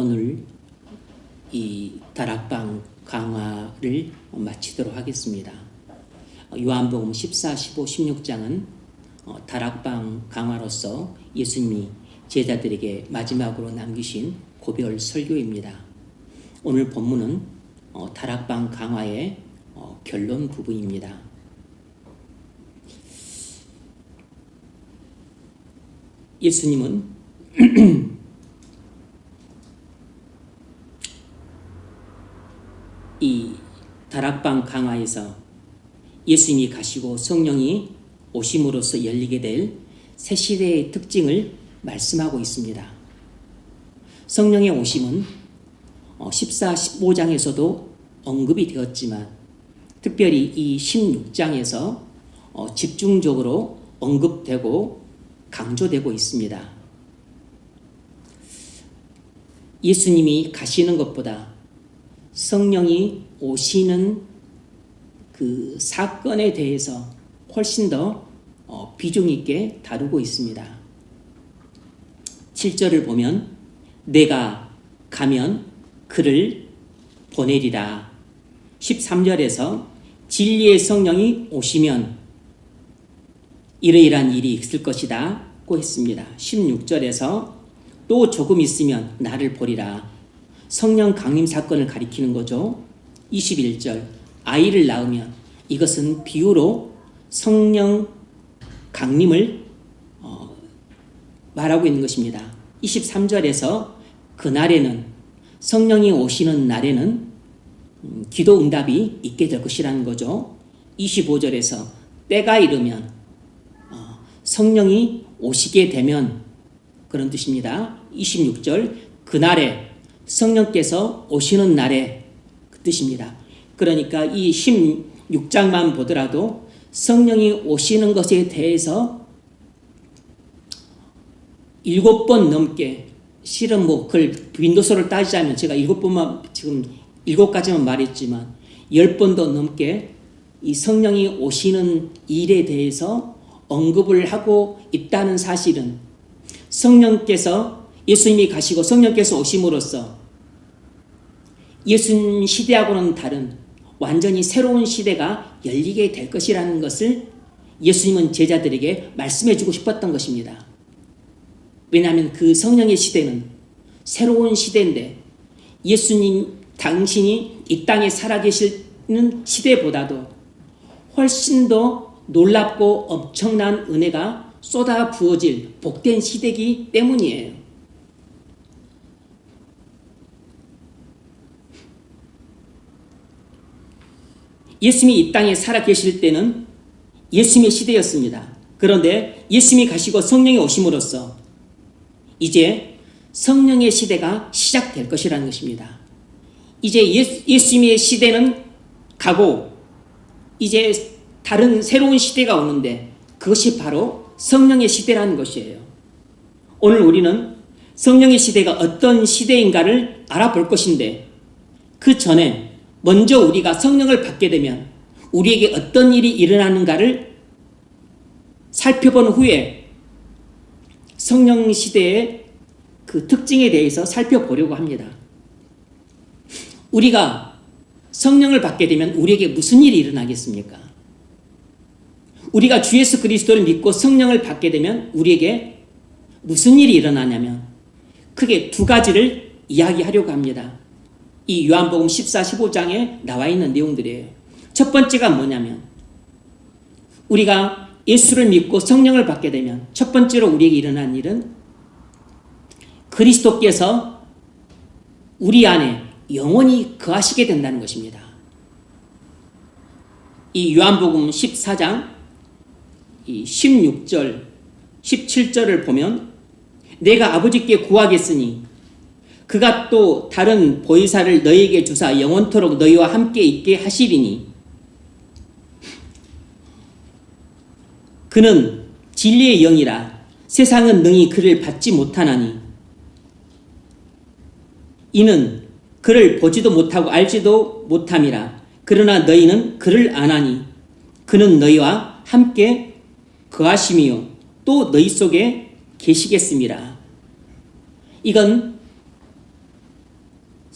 오늘 이 다락방 강화를 마치도록 하겠습니다. 요한복음 14, 15, 16장은 다락방 강화로서 예수님이 제자들에게 마지막으로 남기신 고별 설교입니다. 오늘 본문은 다락방 강화의 결론 부분입니다. 예수님은 이 다락방 강화에서 예수님이 가시고 성령이 오심으로써 열리게 될 새 시대의 특징을 말씀하고 있습니다. 성령의 오심은 14, 15장에서도 언급이 되었지만 특별히 이 16장에서 집중적으로 언급되고 강조되고 있습니다. 예수님이 가시는 것보다 성령이 오시는 그 사건에 대해서 훨씬 더 비중 있게 다루고 있습니다. 7절을 보면 내가 가면 그를 보내리라. 13절에서 진리의 성령이 오시면 이러이러한 일이 있을 것이다 고 했습니다. 16절에서 또 조금 있으면 나를 보리라. 성령 강림 사건을 가리키는 거죠. 21절 아이를 낳으면 이것은 비유로 성령 강림을 말하고 있는 것입니다. 23절에서 그날에는 성령이 오시는 날에는 기도 응답이 있게 될 것이라는 거죠. 25절에서 때가 이르면 성령이 오시게 되면 그런 뜻입니다. 26절 그날에 성령께서 오시는 날에 그 뜻입니다. 그러니까 이 16장만 보더라도 성령이 오시는 것에 대해서 7번 넘게 실은 그걸 빈도수를 따지자면 제가 7번만 지금 7가지만 말했지만 10번도 넘게 이 성령이 오시는 일에 대해서 언급을 하고 있다는 사실은 성령께서 예수님이 가시고 성령께서 오심으로써 예수님 시대하고는 다른 완전히 새로운 시대가 열리게 될 것이라는 것을 예수님은 제자들에게 말씀해 주고 싶었던 것입니다. 왜냐하면 그 성령의 시대는 새로운 시대인데 예수님 당신이 이 땅에 살아계시는 시대보다도 훨씬 더 놀랍고 엄청난 은혜가 쏟아 부어질 복된 시대이기 때문이에요. 예수님이 이 땅에 살아계실 때는 예수님의 시대였습니다. 그런데 예수님이 가시고 성령이 오심으로써 이제 성령의 시대가 시작될 것이라는 것입니다. 이제 예수님의 시대는 가고 이제 다른 새로운 시대가 오는데 그것이 바로 성령의 시대라는 것이에요. 오늘 우리는 성령의 시대가 어떤 시대인가를 알아볼 것인데 그 전에 먼저 우리가 성령을 받게 되면 우리에게 어떤 일이 일어나는가를 살펴본 후에 성령 시대의 그 특징에 대해서 살펴보려고 합니다. 우리가 성령을 받게 되면 우리에게 무슨 일이 일어나겠습니까? 우리가 주 예수 그리스도를 믿고 성령을 받게 되면 우리에게 무슨 일이 일어나냐면 크게 두 가지를 이야기하려고 합니다. 이 요한복음 14, 15장에 나와 있는 내용들이에요. 첫 번째가 뭐냐면 우리가 예수를 믿고 성령을 받게 되면 첫 번째로 우리에게 일어난 일은 그리스도께서 우리 안에 영원히 거하시게 된다는 것입니다. 이 요한복음 14장 이 16절, 17절을 보면 내가 아버지께 구하겠으니 그가 또 다른 보혜사를 너희에게 주사 영원토록 너희와 함께 있게 하시리니 그는 진리의 영이라 세상은 능히 그를 받지 못하나니 이는 그를 보지도 못하고 알지도 못함이라. 그러나 너희는 그를 아나니 그는 너희와 함께 거하심이요 또 너희 속에 계시겠습니다. 이건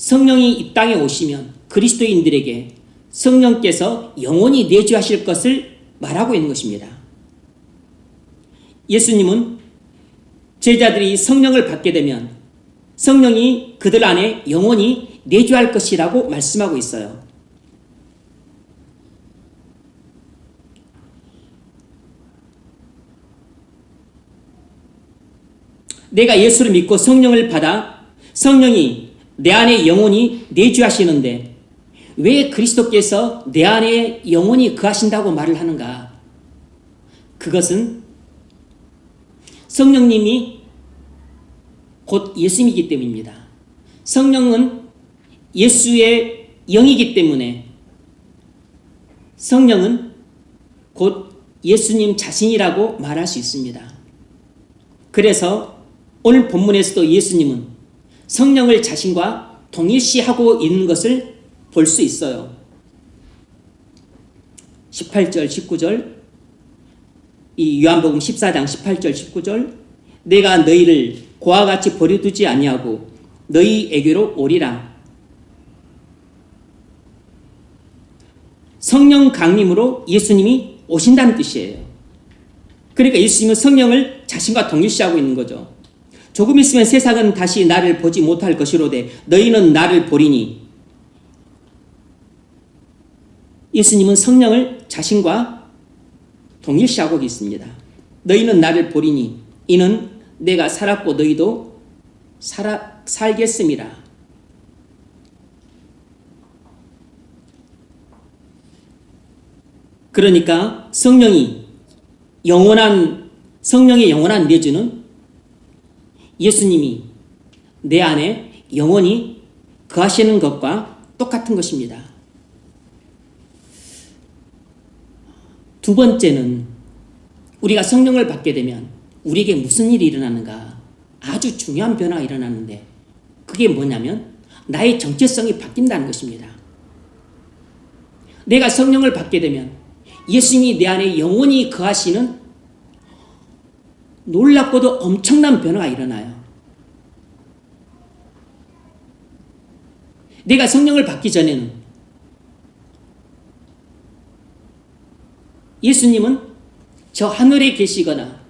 성령이 이 땅에 오시면 그리스도인들에게 성령께서 영원히 내주하실 것을 말하고 있는 것입니다. 예수님은 제자들이 성령을 받게 되면 성령이 그들 안에 영원히 내주할 것이라고 말씀하고 있어요. 내가 예수를 믿고 성령을 받아 성령이 내 안에 영원히 내주하시는데 왜 그리스도께서 내 안에 영원히 거하신다고 말을 하는가? 그것은 성령님이 곧 예수님이기 때문입니다. 성령은 예수의 영이기 때문에 성령은 곧 예수님 자신이라고 말할 수 있습니다. 그래서 오늘 본문에서도 예수님은 성령을 자신과 동일시하고 있는 것을 볼 수 있어요. 18절, 19절, 이 요한복음 14장 18절, 19절, 내가 너희를 고와 같이 버려두지 아니하고 너희에게로 오리라. 성령 강림으로 예수님이 오신다는 뜻이에요. 그러니까 예수님은 성령을 자신과 동일시하고 있는 거죠. 조금 있으면 세상은 다시 나를 보지 못할 것이로되 너희는 나를 보리니. 예수님은 성령을 자신과 동일시하고 있습니다. 너희는 나를 보리니 이는 내가 살았고 너희도 살겠음이라. 그러니까 성령의 영원한 내주는 예수님이 내 안에 영원히 거하시는 것과 똑같은 것입니다. 두 번째는 우리가 성령을 받게 되면 우리에게 무슨 일이 일어나는가? 아주 중요한 변화가 일어나는데 그게 뭐냐면 나의 정체성이 바뀐다는 것입니다. 내가 성령을 받게 되면 예수님이 내 안에 영원히 거하시는 놀랍고도 엄청난 변화가 일어나요. 내가 성령을 받기 전에는 예수님은 저 하늘에 계시거나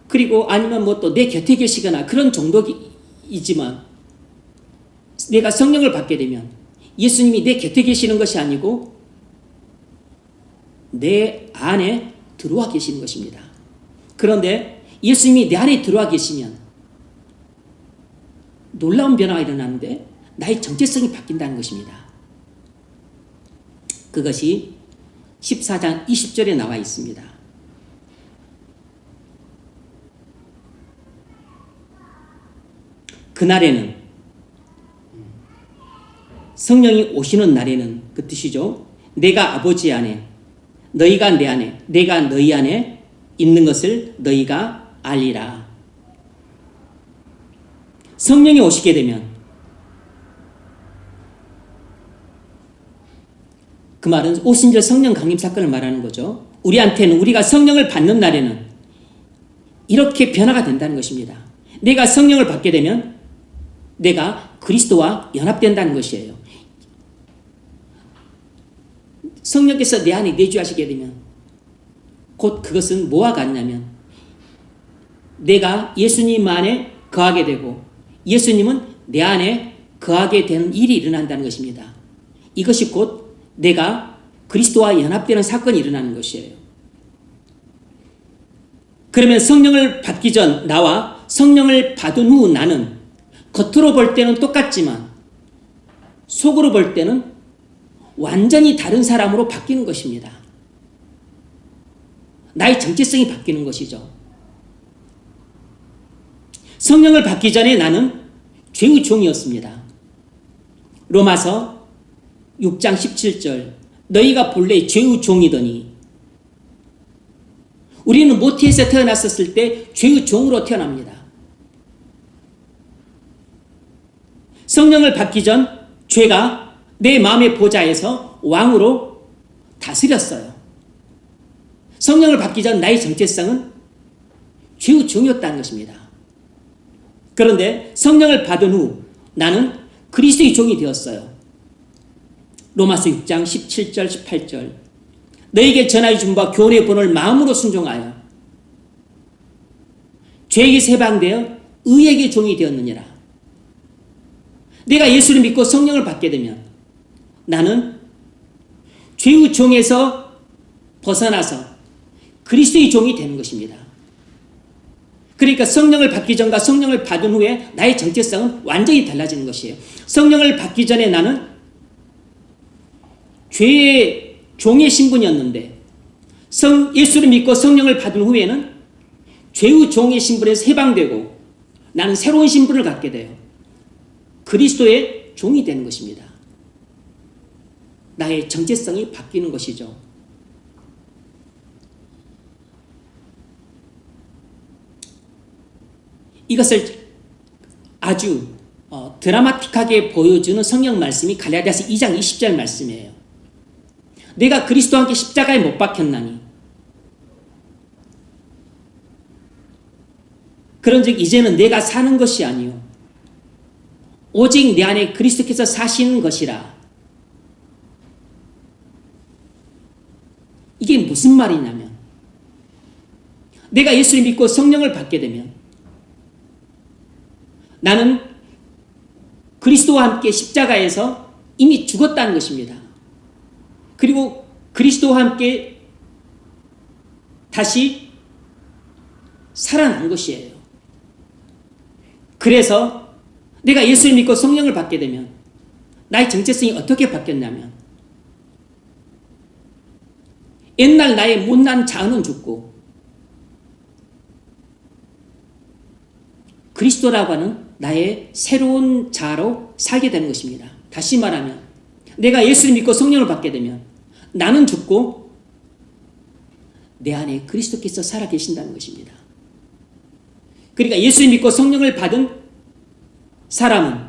그리고 아니면 뭐 또 내 곁에 계시거나 그런 정도이지만 내가 성령을 받게 되면 예수님이 내 곁에 계시는 것이 아니고 내 안에 들어와 계시는 것입니다. 그런데 예수님이 내 안에 들어와 계시면 놀라운 변화가 일어나는데 나의 정체성이 바뀐다는 것입니다. 그것이 14장 20절에 나와 있습니다. 그날에는 성령이 오시는 날에는 그 뜻이죠. 내가 아버지 안에 너희가 내 안에 내가 너희 안에 있는 것을 너희가 알리라. 성령이 오시게 되면 그 말은 오순절 성령 강림 사건을 말하는 거죠. 우리한테는 우리가 성령을 받는 날에는 이렇게 변화가 된다는 것입니다. 내가 성령을 받게 되면 내가 그리스도와 연합된다는 것이에요. 성령께서 내 안에 내주하시게 되면 곧 그것은 뭐와 같냐면 내가 예수님 안에 거하게 되고 예수님은 내 안에 거하게 되는 일이 일어난다는 것입니다. 이것이 곧 내가 그리스도와 연합되는 사건이 일어나는 것이에요. 그러면 성령을 받기 전 나와 성령을 받은 후 나는 겉으로 볼 때는 똑같지만 속으로 볼 때는 완전히 다른 사람으로 바뀌는 것입니다. 나의 정체성이 바뀌는 것이죠. 성령을 받기 전에 나는 죄의 종이었습니다. 로마서 6장 17절 너희가 본래 죄의 종이더니 우리는 모태에서 태어났었을 때 죄의 종으로 태어납니다. 성령을 받기 전 죄가 내 마음의 보좌에서 왕으로 다스렸어요. 성령을 받기 전 나의 정체성은 죄의 종이었다는 것입니다. 그런데 성령을 받은 후 나는 그리스도의 종이 되었어요. 로마서 6장 17절 18절 너에게 전하여 준 바 교훈의 본을 마음으로 순종하여 죄에게 해방되어 의에게 종이 되었느니라. 내가 예수를 믿고 성령을 받게 되면 나는 죄의 종에서 벗어나서 그리스도의 종이 되는 것입니다. 그러니까 성령을 받기 전과 성령을 받은 후에 나의 정체성은 완전히 달라지는 것이에요. 성령을 받기 전에 나는 죄의 종의 신분이었는데 예수를 믿고 성령을 받은 후에는 죄의 종의 신분에서 해방되고 나는 새로운 신분을 갖게 돼요. 그리스도의 종이 되는 것입니다. 나의 정체성이 바뀌는 것이죠. 이것을 아주 드라마틱하게 보여주는 성경 말씀이 갈라디아서 2장 20절 말씀이에요. 내가 그리스도와 함께 십자가에 못 박혔나니 그런즉 이제는 내가 사는 것이 아니요 오직 내 안에 그리스도께서 사시는 것이라. 이게 무슨 말이냐면 내가 예수를 믿고 성령을 받게 되면 나는 그리스도와 함께 십자가에서 이미 죽었다는 것입니다. 그리고 그리스도와 함께 다시 살아난 것이에요. 그래서 내가 예수를 믿고 성령을 받게 되면 나의 정체성이 어떻게 바뀌었냐면 옛날 나의 못난 자아는 죽고 그리스도라고 하는 나의 새로운 자아로 살게 되는 것입니다. 다시 말하면 내가 예수를 믿고 성령을 받게 되면 나는 죽고 내 안에 그리스도께서 살아계신다는 것입니다. 그러니까 예수를 믿고 성령을 받은 사람은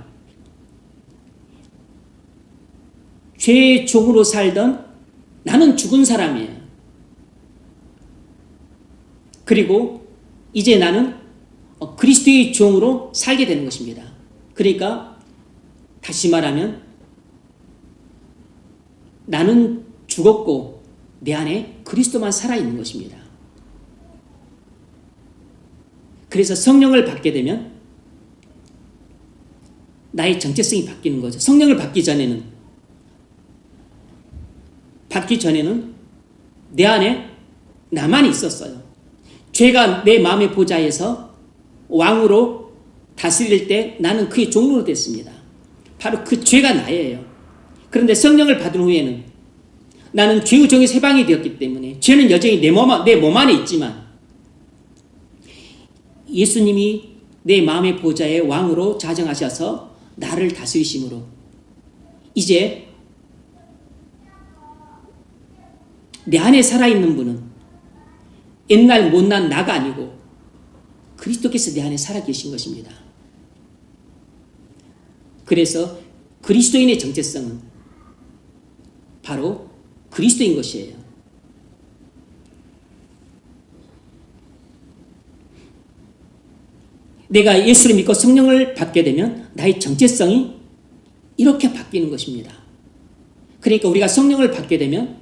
죄의 종으로 살던 나는 죽은 사람이에요. 그리고 이제 나는 그리스도의 종으로 살게 되는 것입니다. 그러니까 다시 말하면 나는 죽었고 내 안에 그리스도만 살아있는 것입니다. 그래서 성령을 받게 되면 나의 정체성이 바뀌는 거죠. 성령을 받기 전에는 내 안에 나만 있었어요. 죄가 내 마음의 보좌에서 왕으로 다스릴 때 나는 그의 종으로 됐습니다. 바로 그 죄가 나예요. 그런데 성령을 받은 후에는 나는 죄의 종에서 해방이 되었기 때문에 죄는 여전히 내 몸 안에 있지만 예수님이 내 마음의 보좌의 왕으로 자정하셔서 나를 다스리심으로 이제 내 안에 살아있는 분은 옛날 못난 나가 아니고 그리스도께서 내 안에 살아계신 것입니다. 그래서 그리스도인의 정체성은 바로 그리스도인 것이에요. 내가 예수를 믿고 성령을 받게 되면 나의 정체성이 이렇게 바뀌는 것입니다. 그러니까 우리가 성령을 받게 되면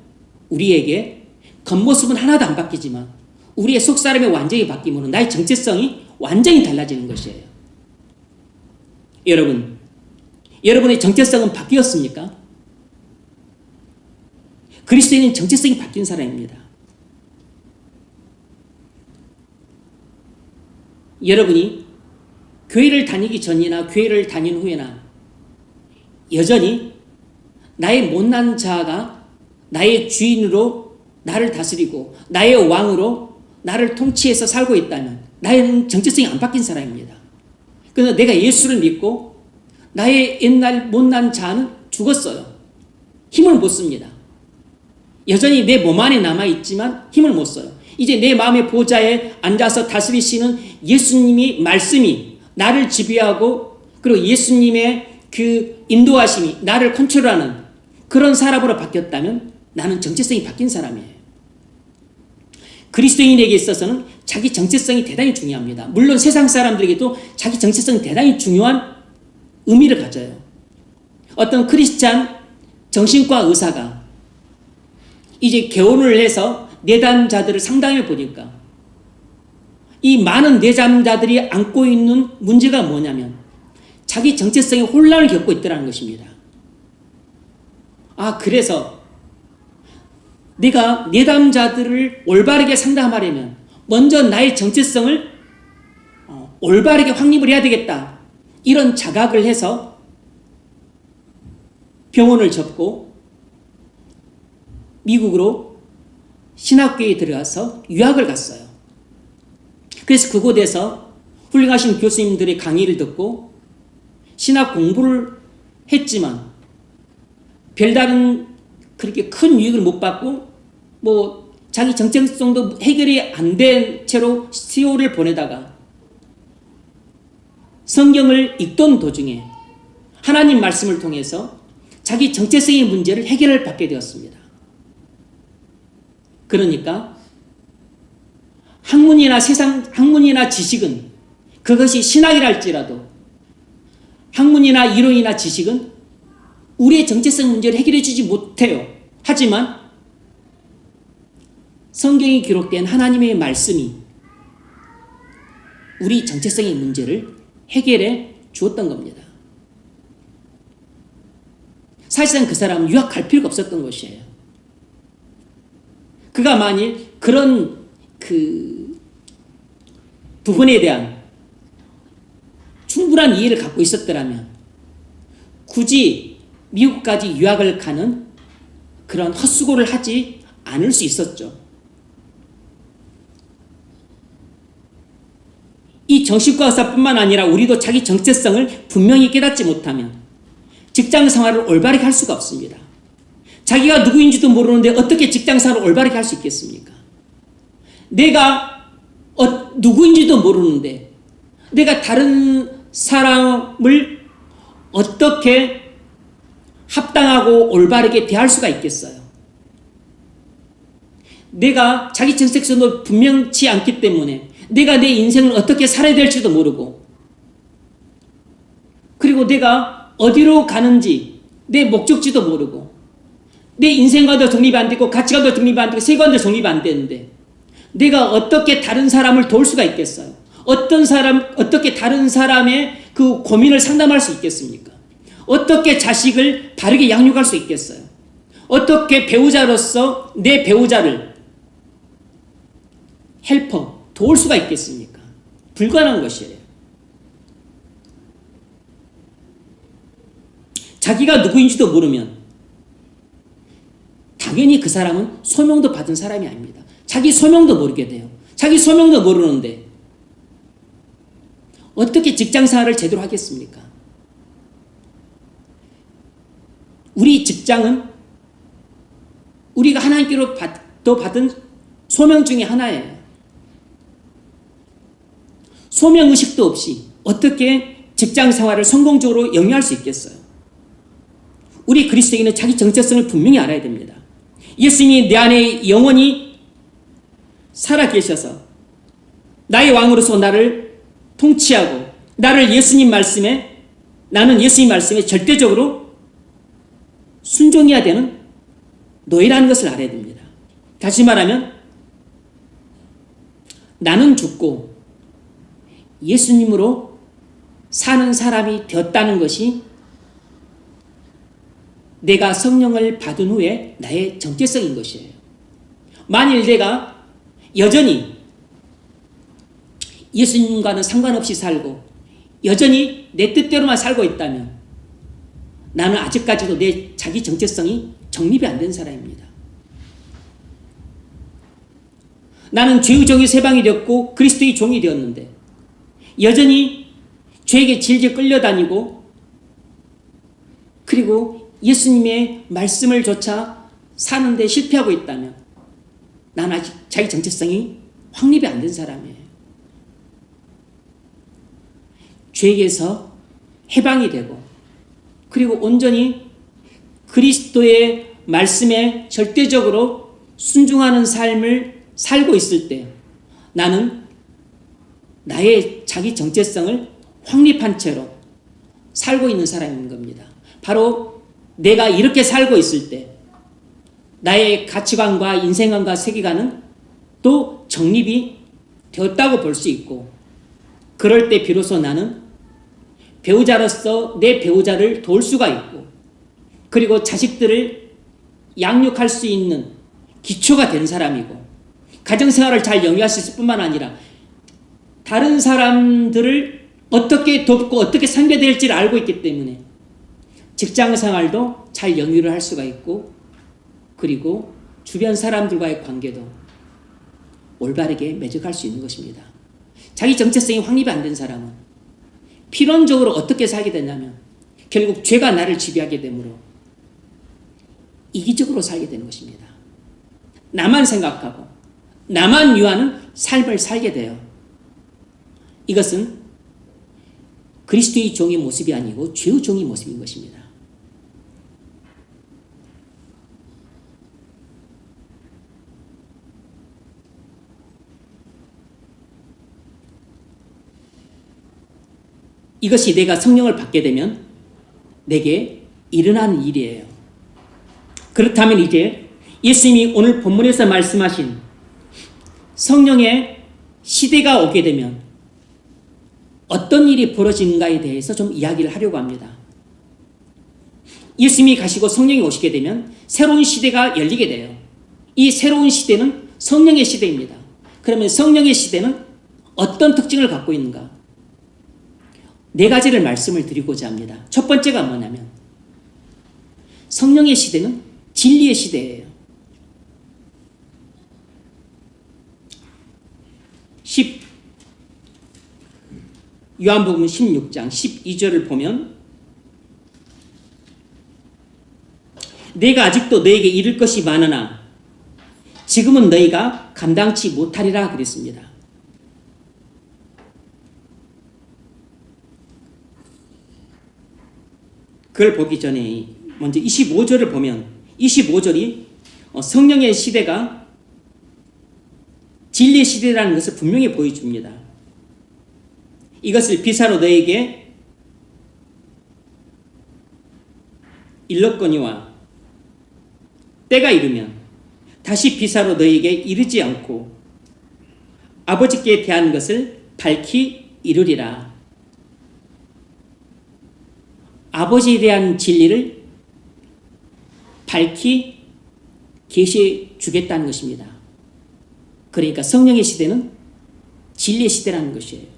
우리에게 겉모습은 하나도 안 바뀌지만 우리의 속사람이 완전히 바뀌면 나의 정체성이 완전히 달라지는 것이에요. 여러분의 정체성은 바뀌었습니까? 그리스도인은 정체성이 바뀐 사람입니다. 여러분이 교회를 다니기 전이나 교회를 다닌 후에나 여전히 나의 못난 자아가 나의 주인으로 나를 다스리고 나의 왕으로 나를 통치해서 살고 있다면 나의 정체성이 안 바뀐 사람입니다. 그래서 내가 예수를 믿고 나의 옛날 못난 자아는 죽었어요. 힘을 못 씁니다. 여전히 내 몸 안에 남아있지만 힘을 못 써요. 이제 내 마음의 보좌에 앉아서 다스리시는 예수님이 말씀이 나를 지배하고 그리고 예수님의 그 인도하심이 나를 컨트롤하는 그런 사람으로 바뀌었다면 나는 정체성이 바뀐 사람이에요. 그리스도인에게 있어서는 자기 정체성이 대단히 중요합니다. 물론 세상 사람들에게도 자기 정체성이 대단히 중요한 의미를 가져요. 어떤 크리스찬 정신과 의사가 이제 개원을 해서 내담자들을 상담해 보니까 이 많은 내담자들이 안고 있는 문제가 뭐냐면 자기 정체성에 혼란을 겪고 있다는 것입니다. 그래서 내가 내담자들을 올바르게 상담하려면 먼저 나의 정체성을 올바르게 확립을 해야 되겠다. 이런 자각을 해서 병원을 접고 미국으로 신학교에 들어가서 유학을 갔어요. 그래서 그곳에서 훌륭하신 교수님들의 강의를 듣고 신학 공부를 했지만 별다른 그렇게 큰 유익을 못 받고 자기 정체성도 해결이 안 된 채로 시호를 보내다가 성경을 읽던 도중에 하나님 말씀을 통해서 자기 정체성의 문제를 해결을 받게 되었습니다. 그러니까 학문이나 지식은 그것이 신학이랄지라도 학문이나 이론이나 지식은 우리의 정체성 문제를 해결해 주지 못해요. 하지만 성경에 기록된 하나님의 말씀이 우리 정체성의 문제를 해결해 주었던 겁니다. 사실상 그 사람은 유학 갈 필요가 없었던 것이에요. 그가 만일 그런 부분에 대한 충분한 이해를 갖고 있었더라면 굳이 미국까지 유학을 가는 그런 헛수고를 하지 않을 수 있었죠. 이 정신과 의사뿐만 아니라 우리도 자기 정체성을 분명히 깨닫지 못하면 직장 생활을 올바르게 할 수가 없습니다. 자기가 누구인지도 모르는데 어떻게 직장 생활을 올바르게 할 수 있겠습니까? 내가 누구인지도 모르는데 내가 다른 사람을 어떻게 합당하고 올바르게 대할 수가 있겠어요? 내가 자기 정체성도 분명치 않기 때문에 내가 내 인생을 어떻게 살아야 될지도 모르고 그리고 내가 어디로 가는지 내 목적지도 모르고 내 인생관도 정립이 안 되고 가치관도 정립이 안 되고 세관도 정립이 안 되는데 내가 어떻게 다른 사람을 도울 수가 있겠어요? 어떻게 다른 사람의 그 고민을 상담할 수 있겠습니까? 어떻게 자식을 바르게 양육할 수 있겠어요? 어떻게 배우자로서 내 배우자를 헬퍼, 도울 수가 있겠습니까? 불가능한 것이에요. 자기가 누구인지도 모르면 당연히 그 사람은 소명도 받은 사람이 아닙니다. 자기 소명도 모르게 돼요. 자기 소명도 모르는데 어떻게 직장생활을 제대로 하겠습니까? 우리 직장은 우리가 하나님께로부터 받은 소명 중에 하나예요. 소명의식도 없이 어떻게 직장생활을 성공적으로 영위할 수 있겠어요? 우리 그리스도인은 자기 정체성을 분명히 알아야 됩니다. 예수님이 내 안에 영원히 살아계셔서 나의 왕으로서 나를 통치하고 나는 예수님 말씀에 절대적으로 순종해야 되는 너희라는 것을 알아야 됩니다. 다시 말하면 나는 죽고 예수님으로 사는 사람이 되었다는 것이 내가 성령을 받은 후에 나의 정체성인 것이에요. 만일 내가 여전히 예수님과는 상관없이 살고 여전히 내 뜻대로만 살고 있다면 나는 아직까지도 내 자기 정체성이 정립이 안 된 사람입니다. 나는 죄의 종이 세방이 되었고 그리스도의 종이 되었는데 여전히 죄에게 질질 끌려다니고 그리고 예수님의 말씀을 조차 사는데 실패하고 있다면 나는 아직 자기 정체성이 확립이 안 된 사람이에요. 죄에서 해방이 되고 그리고 온전히 그리스도의 말씀에 절대적으로 순종하는 삶을 살고 있을 때 나는 나의 자기 정체성을 확립한 채로 살고 있는 사람인 겁니다. 바로 내가 이렇게 살고 있을 때 나의 가치관과 인생관과 세계관은 또 정립이 되었다고 볼 수 있고, 그럴 때 비로소 나는 배우자로서 내 배우자를 도울 수가 있고, 그리고 자식들을 양육할 수 있는 기초가 된 사람이고, 가정생활을 잘 영위할 수 있을 뿐만 아니라 다른 사람들을 어떻게 돕고 어떻게 섬겨야 될지를 알고 있기 때문에 직장생활도 잘 영위를 할 수가 있고, 그리고 주변 사람들과의 관계도 올바르게 매듭할 수 있는 것입니다. 자기 정체성이 확립이 안 된 사람은 필연적으로 어떻게 살게 되냐면 결국 죄가 나를 지배하게 되므로 이기적으로 살게 되는 것입니다. 나만 생각하고 나만 위하는 삶을 살게 돼요. 이것은 그리스도의 종의 모습이 아니고 죄의 종의 모습인 것입니다. 이것이 내가 성령을 받게 되면 내게 일어나는 일이에요. 그렇다면 이제 예수님이 오늘 본문에서 말씀하신 성령의 시대가 오게 되면 어떤 일이 벌어지는가에 대해서 좀 이야기를 하려고 합니다. 예수님이 가시고 성령이 오시게 되면 새로운 시대가 열리게 돼요. 이 새로운 시대는 성령의 시대입니다. 그러면 성령의 시대는 어떤 특징을 갖고 있는가? 네 가지를 말씀을 드리고자 합니다. 첫 번째가 뭐냐면 성령의 시대는 진리의 시대예요. 요한복음 16장 12절을 보면 내가 아직도 너에게 이를 것이 많으나 지금은 너희가 감당치 못하리라 그랬습니다. 그걸 보기 전에 먼저 25절을 보면 25절이 성령의 시대가 진리의 시대라는 것을 분명히 보여줍니다. 이것을 비사로 너에게 일렀거니와 때가 이르면 다시 비사로 너에게 이르지 않고 아버지께 대한 것을 밝히 이르리라. 아버지에 대한 진리를 밝히 계시해 주겠다는 것입니다. 그러니까 성령의 시대는 진리의 시대라는 것이에요.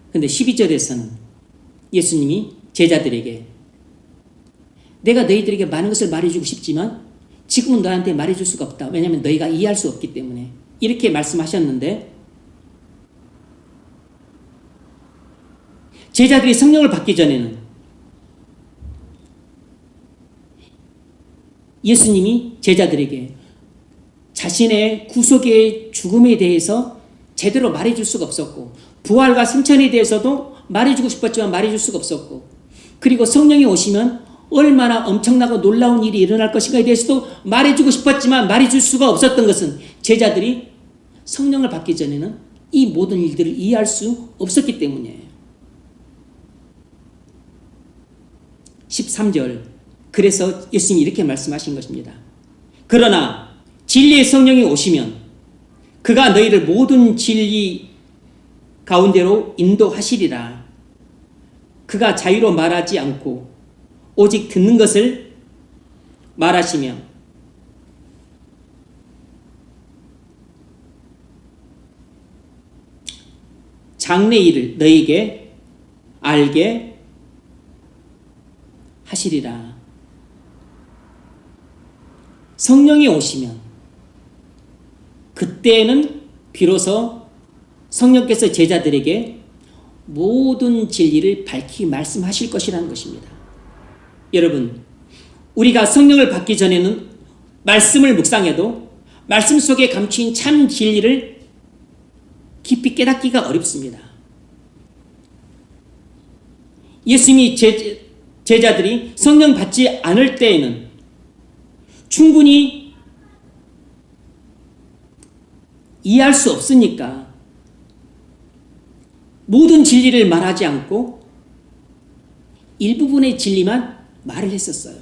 그런데 12절에서는 예수님이 제자들에게 내가 너희들에게 많은 것을 말해주고 싶지만 지금은 너한테 말해줄 수가 없다. 왜냐하면 너희가 이해할 수 없기 때문에 이렇게 말씀하셨는데, 제자들이 성령을 받기 전에는 예수님이 제자들에게 자신의 구속의 죽음에 대해서 제대로 말해줄 수가 없었고, 부활과 승천에 대해서도 말해주고 싶었지만 말해줄 수가 없었고, 그리고 성령이 오시면 얼마나 엄청나고 놀라운 일이 일어날 것인가에 대해서도 말해주고 싶었지만 말해줄 수가 없었던 것은 제자들이 성령을 받기 전에는 이 모든 일들을 이해할 수 없었기 때문이에요. 13절, 그래서 예수님이 이렇게 말씀하신 것입니다. 그러나 진리의 성령이 오시면 그가 너희를 모든 진리 가운데로 인도하시리라. 그가 자유로 말하지 않고 오직 듣는 것을 말하시며 장래 일을 너희에게 알게 하시리라. 성령이 오시면 그때는 비로소 성령께서 제자들에게 모든 진리를 밝히 말씀하실 것이라는 것입니다. 여러분, 우리가 성령을 받기 전에는 말씀을 묵상해도 말씀 속에 감추인 참 진리를 깊이 깨닫기가 어렵습니다. 예수님이 제자들이 성령 받지 않을 때에는 충분히 이해할 수 없으니까 모든 진리를 말하지 않고 일부분의 진리만 말을 했었어요.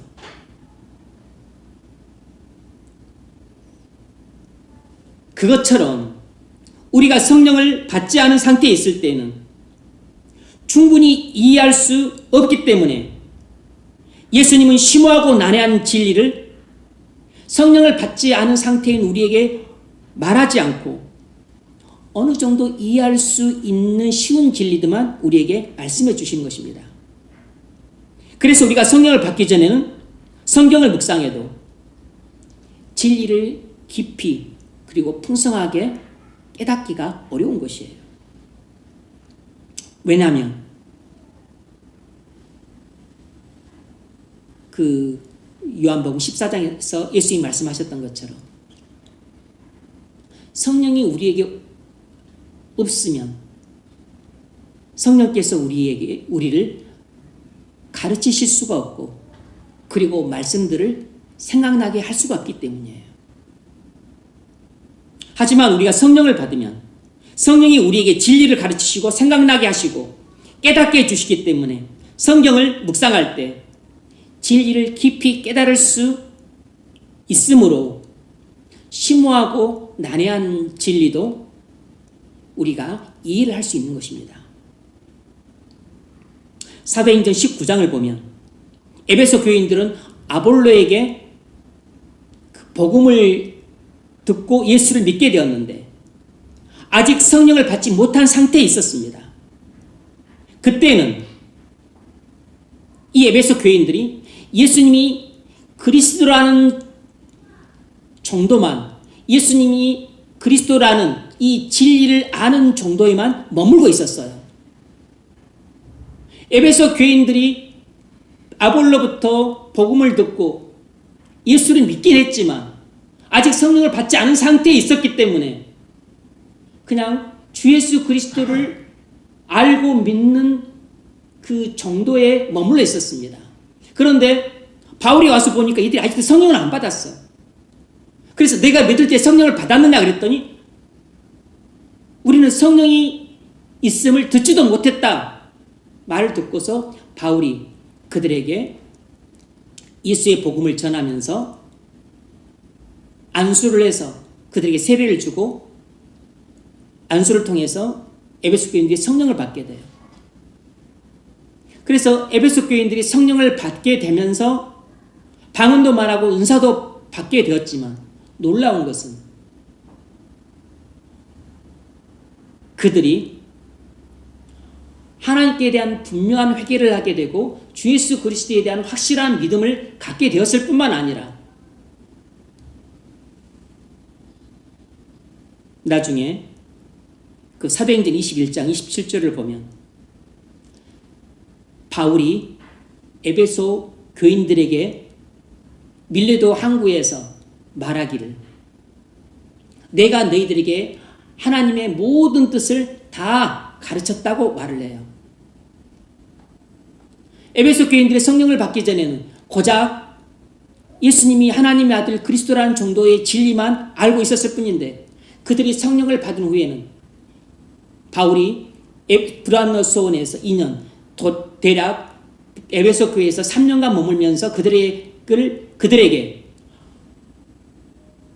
그것처럼 우리가 성령을 받지 않은 상태에 있을 때는 충분히 이해할 수 없기 때문에 예수님은 심오하고 난해한 진리를 성령을 받지 않은 상태인 우리에게 말하지 않고 어느 정도 이해할 수 있는 쉬운 진리들만 우리에게 말씀해 주시는 것입니다. 그래서 우리가 성령을 받기 전에는 성경을 묵상해도 진리를 깊이 그리고 풍성하게 깨닫기가 어려운 것이에요. 왜냐하면 그 요한복음 14장에서 예수님이 말씀하셨던 것처럼 성령이 우리에게 없으면 성령께서 우리를 가르치실 수가 없고 그리고 말씀들을 생각나게 할 수가 없기 때문이에요. 하지만 우리가 성령을 받으면 성령이 우리에게 진리를 가르치시고 생각나게 하시고 깨닫게 해주시기 때문에 성경을 묵상할 때 진리를 깊이 깨달을 수 있으므로 심오하고 난해한 진리도 우리가 이해를 할 수 있는 것입니다. 사도행전 19장을 보면 에베소 교인들은 아볼로에게 복음을 듣고 예수를 믿게 되었는데 아직 성령을 받지 못한 상태에 있었습니다. 그때는 이 에베소 교인들이 예수님이 그리스도라는 정도만, 예수님이 그리스도라는 이 진리를 아는 정도에만 머물고 있었어요. 에베소 교인들이 아볼로부터 복음을 듣고 예수를 믿긴 했지만 아직 성령을 받지 않은 상태에 있었기 때문에 그냥 주 예수 그리스도를 알고 믿는 그 정도에 머물러 있었습니다. 그런데 바울이 와서 보니까 이들이 아직도 성령을 안 받았어. 그래서 내가 믿을 때 성령을 받았느냐 그랬더니 우리는 성령이 있음을 듣지도 못했다 말을 듣고서 바울이 그들에게 예수의 복음을 전하면서 안수를 해서 그들에게 세례를 주고 안수를 통해서 에베소 교인들이 성령을 받게 돼요. 그래서 에베소 교인들이 성령을 받게 되면서 방언도 말하고 은사도 받게 되었지만 놀라운 것은 그들이 하나님께 대한 분명한 회개를 하게 되고 주 예수 그리스도에 대한 확실한 믿음을 갖게 되었을 뿐만 아니라 나중에 그 사도행전 21장 27절을 보면 바울이 에베소 교인들에게 밀레도 항구에서 말하기를 내가 너희들에게 하나님의 모든 뜻을 다 가르쳤다고 말을 해요. 에베소 교인들의 성령을 받기 전에는 고작 예수님이 하나님의 아들 그리스도라는 정도의 진리만 알고 있었을 뿐인데 그들이 성령을 받은 후에는 바울이 브란노소원에서 2년 대략 에베소 교회에서 3년간 머물면서 그들에게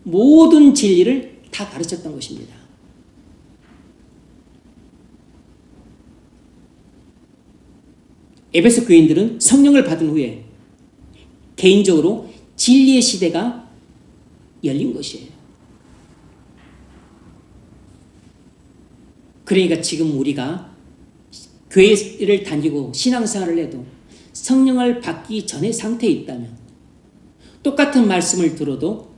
모든 진리를 다 가르쳤던 것입니다. 에베소 교인들은 성령을 받은 후에 개인적으로 진리의 시대가 열린 것이에요. 그러니까 지금 우리가 교회를 다니고 신앙생활을 해도 성령을 받기 전의 상태에 있다면 똑같은 말씀을 들어도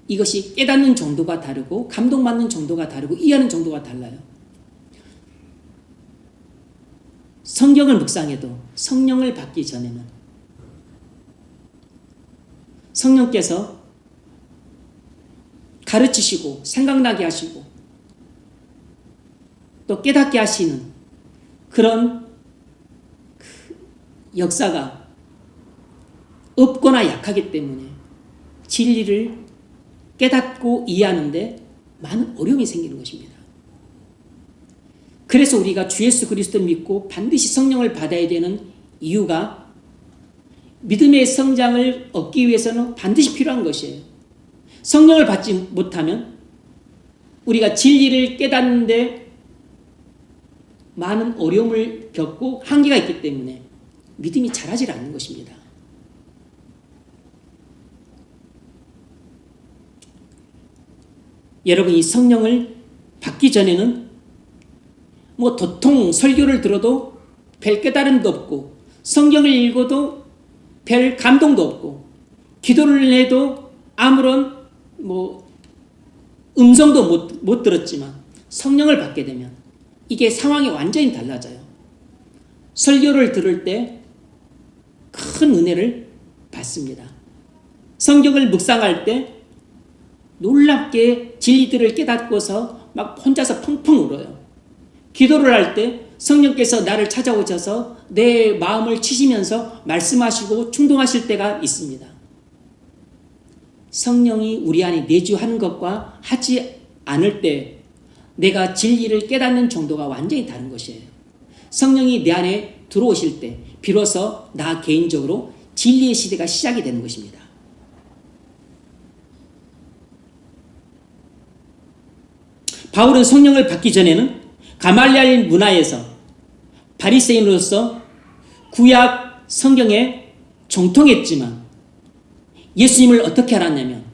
이것이 깨닫는 정도가 다르고 감동받는 정도가 다르고 이해하는 정도가 달라요. 성경을 묵상해도 성령을 받기 전에는 성령께서 가르치시고 생각나게 하시고 또 깨닫게 하시는 그런 역사가 없거나 약하기 때문에 진리를 깨닫고 이해하는데 많은 어려움이 생기는 것입니다. 그래서 우리가 주 예수 그리스도를 믿고 반드시 성령을 받아야 되는 이유가 믿음의 성장을 얻기 위해서는 반드시 필요한 것이에요. 성령을 받지 못하면 우리가 진리를 깨닫는데 많은 어려움을 겪고 한계가 있기 때문에 믿음이 자라질 않는 것입니다. 여러분, 이 성령을 받기 전에는 뭐 도통 설교를 들어도 별 깨달음도 없고, 성경을 읽어도 별 감동도 없고, 기도를 해도 아무런 음성도 못 들었지만 성령을 받게 되면 이게 상황이 완전히 달라져요. 설교를 들을 때 큰 은혜를 받습니다. 성경을 묵상할 때 놀랍게 진리들을 깨닫고서 막 혼자서 펑펑 울어요. 기도를 할 때 성령께서 나를 찾아오셔서 내 마음을 치시면서 말씀하시고 충동하실 때가 있습니다. 성령이 우리 안에 내주하는 것과 하지 않을 때 내가 진리를 깨닫는 정도가 완전히 다른 것이에요. 성령이 내 안에 들어오실 때 비로소 나 개인적으로 진리의 시대가 시작이 되는 것입니다. 바울은 성령을 받기 전에는 가말리엘 문화에서 바리새인으로서 구약 성경에 정통했지만 예수님을 어떻게 알았냐면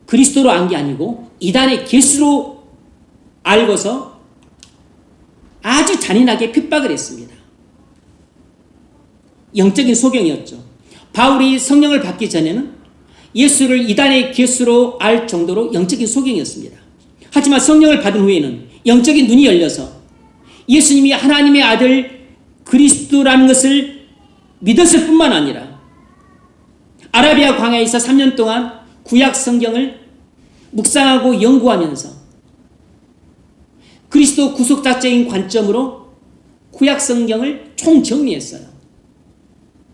그리스도로 안 게 아니고 이단의 계수로 알고서 아주 잔인하게 핍박을 했습니다. 영적인 소경이었죠. 바울이 성령을 받기 전에는 예수를 이단의 계수로 알 정도로 영적인 소경이었습니다. 하지만 성령을 받은 후에는 영적인 눈이 열려서 예수님이 하나님의 아들 그리스도라는 것을 믿었을 뿐만 아니라 아라비아 광야에서 3년 동안 구약 성경을 묵상하고 연구하면서 그리스도 구속자적인 관점으로 구약 성경을 총정리했어요.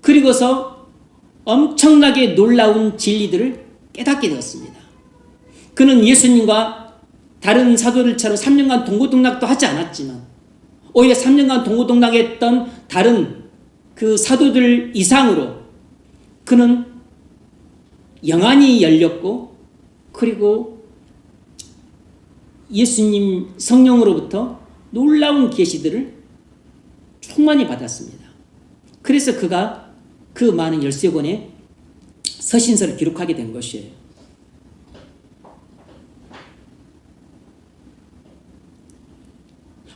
그리고서 엄청나게 놀라운 진리들을 깨닫게 되었습니다. 그는 예수님과 다른 사도들처럼 3년간 동고동락도 하지 않았지만 오히려 3년간 동고동락했던 다른 그 사도들 이상으로 그는 영안이 열렸고 그리고 예수님 성령으로부터 놀라운 계시들을 충만히 받았습니다. 그래서 그가 그 많은 13권의 서신서를 기록하게 된 것이에요.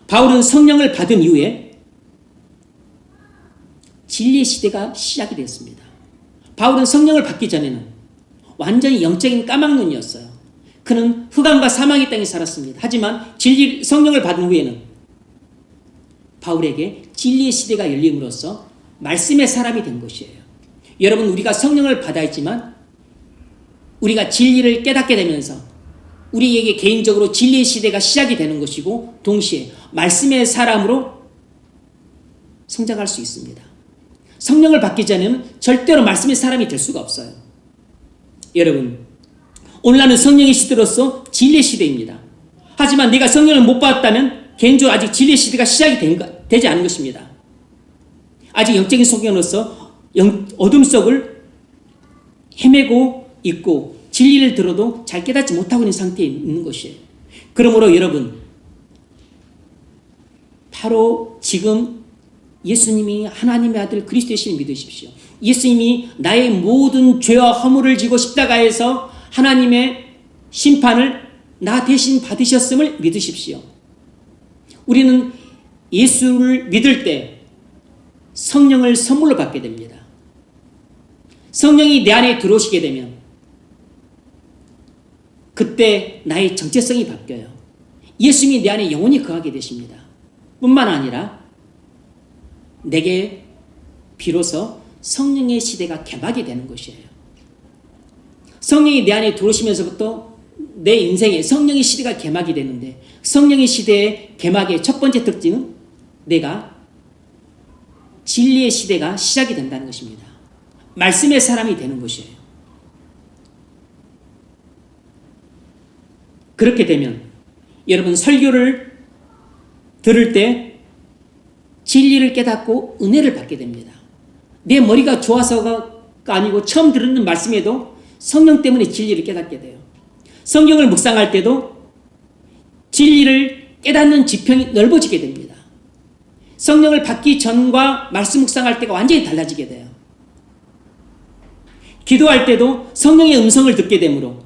바울은 성령을 받은 이후에 진리의 시대가 시작이 되었습니다. 바울은 성령을 받기 전에는 완전히 영적인 까막눈이었어요. 그는 흑암과 사망의 땅에 살았습니다. 하지만 성령을 받은 후에는 바울에게 진리의 시대가 열림으로써 말씀의 사람이 된 것이에요. 여러분, 우리가 성령을 받아야지만 우리가 진리를 깨닫게 되면서 우리에게 개인적으로 진리의 시대가 시작이 되는 것이고 동시에 말씀의 사람으로 성장할 수 있습니다. 성령을 받기 전에는 절대로 말씀의 사람이 될 수가 없어요. 여러분, 오늘날은 성령의 시대로서 진리의 시대입니다. 하지만 내가 성령을 못 받았다면 개인적으로 아직 진리의 시대가 시작이 되지 않은 것입니다. 아직 영적인 소경으로서 어둠 속을 헤매고 있고 진리를 들어도 잘 깨닫지 못하고 있는 상태에 있는 것이에요. 그러므로 여러분, 바로 지금 예수님이 하나님의 아들 그리스도이심을 믿으십시오. 예수님이 나의 모든 죄와 허물을 지고 십자가에서 하나님의 심판을 나 대신 받으셨음을 믿으십시오. 우리는 예수를 믿을 때 성령을 선물로 받게 됩니다. 성령이 내 안에 들어오시게 되면 그때 나의 정체성이 바뀌어요. 예수님이 내 안에 영원히 거하게 되십니다. 뿐만 아니라 내게 비로소 성령의 시대가 개막이 되는 것이에요. 성령이 내 안에 들어오시면서부터 내 인생에 성령의 시대가 개막이 되는데 성령의 시대의 개막의 첫 번째 특징은 내가 진리의 시대가 시작이 된다는 것입니다. 말씀의 사람이 되는 것이에요. 그렇게 되면 여러분 설교를 들을 때 진리를 깨닫고 은혜를 받게 됩니다. 내 머리가 좋아서가 아니고 처음 듣는 말씀에도 성령 때문에 진리를 깨닫게 돼요. 성경을 묵상할 때도 진리를 깨닫는 지평이 넓어지게 됩니다. 성령을 받기 전과 말씀 묵상할 때가 완전히 달라지게 돼요. 기도할 때도 성령의 음성을 듣게 되므로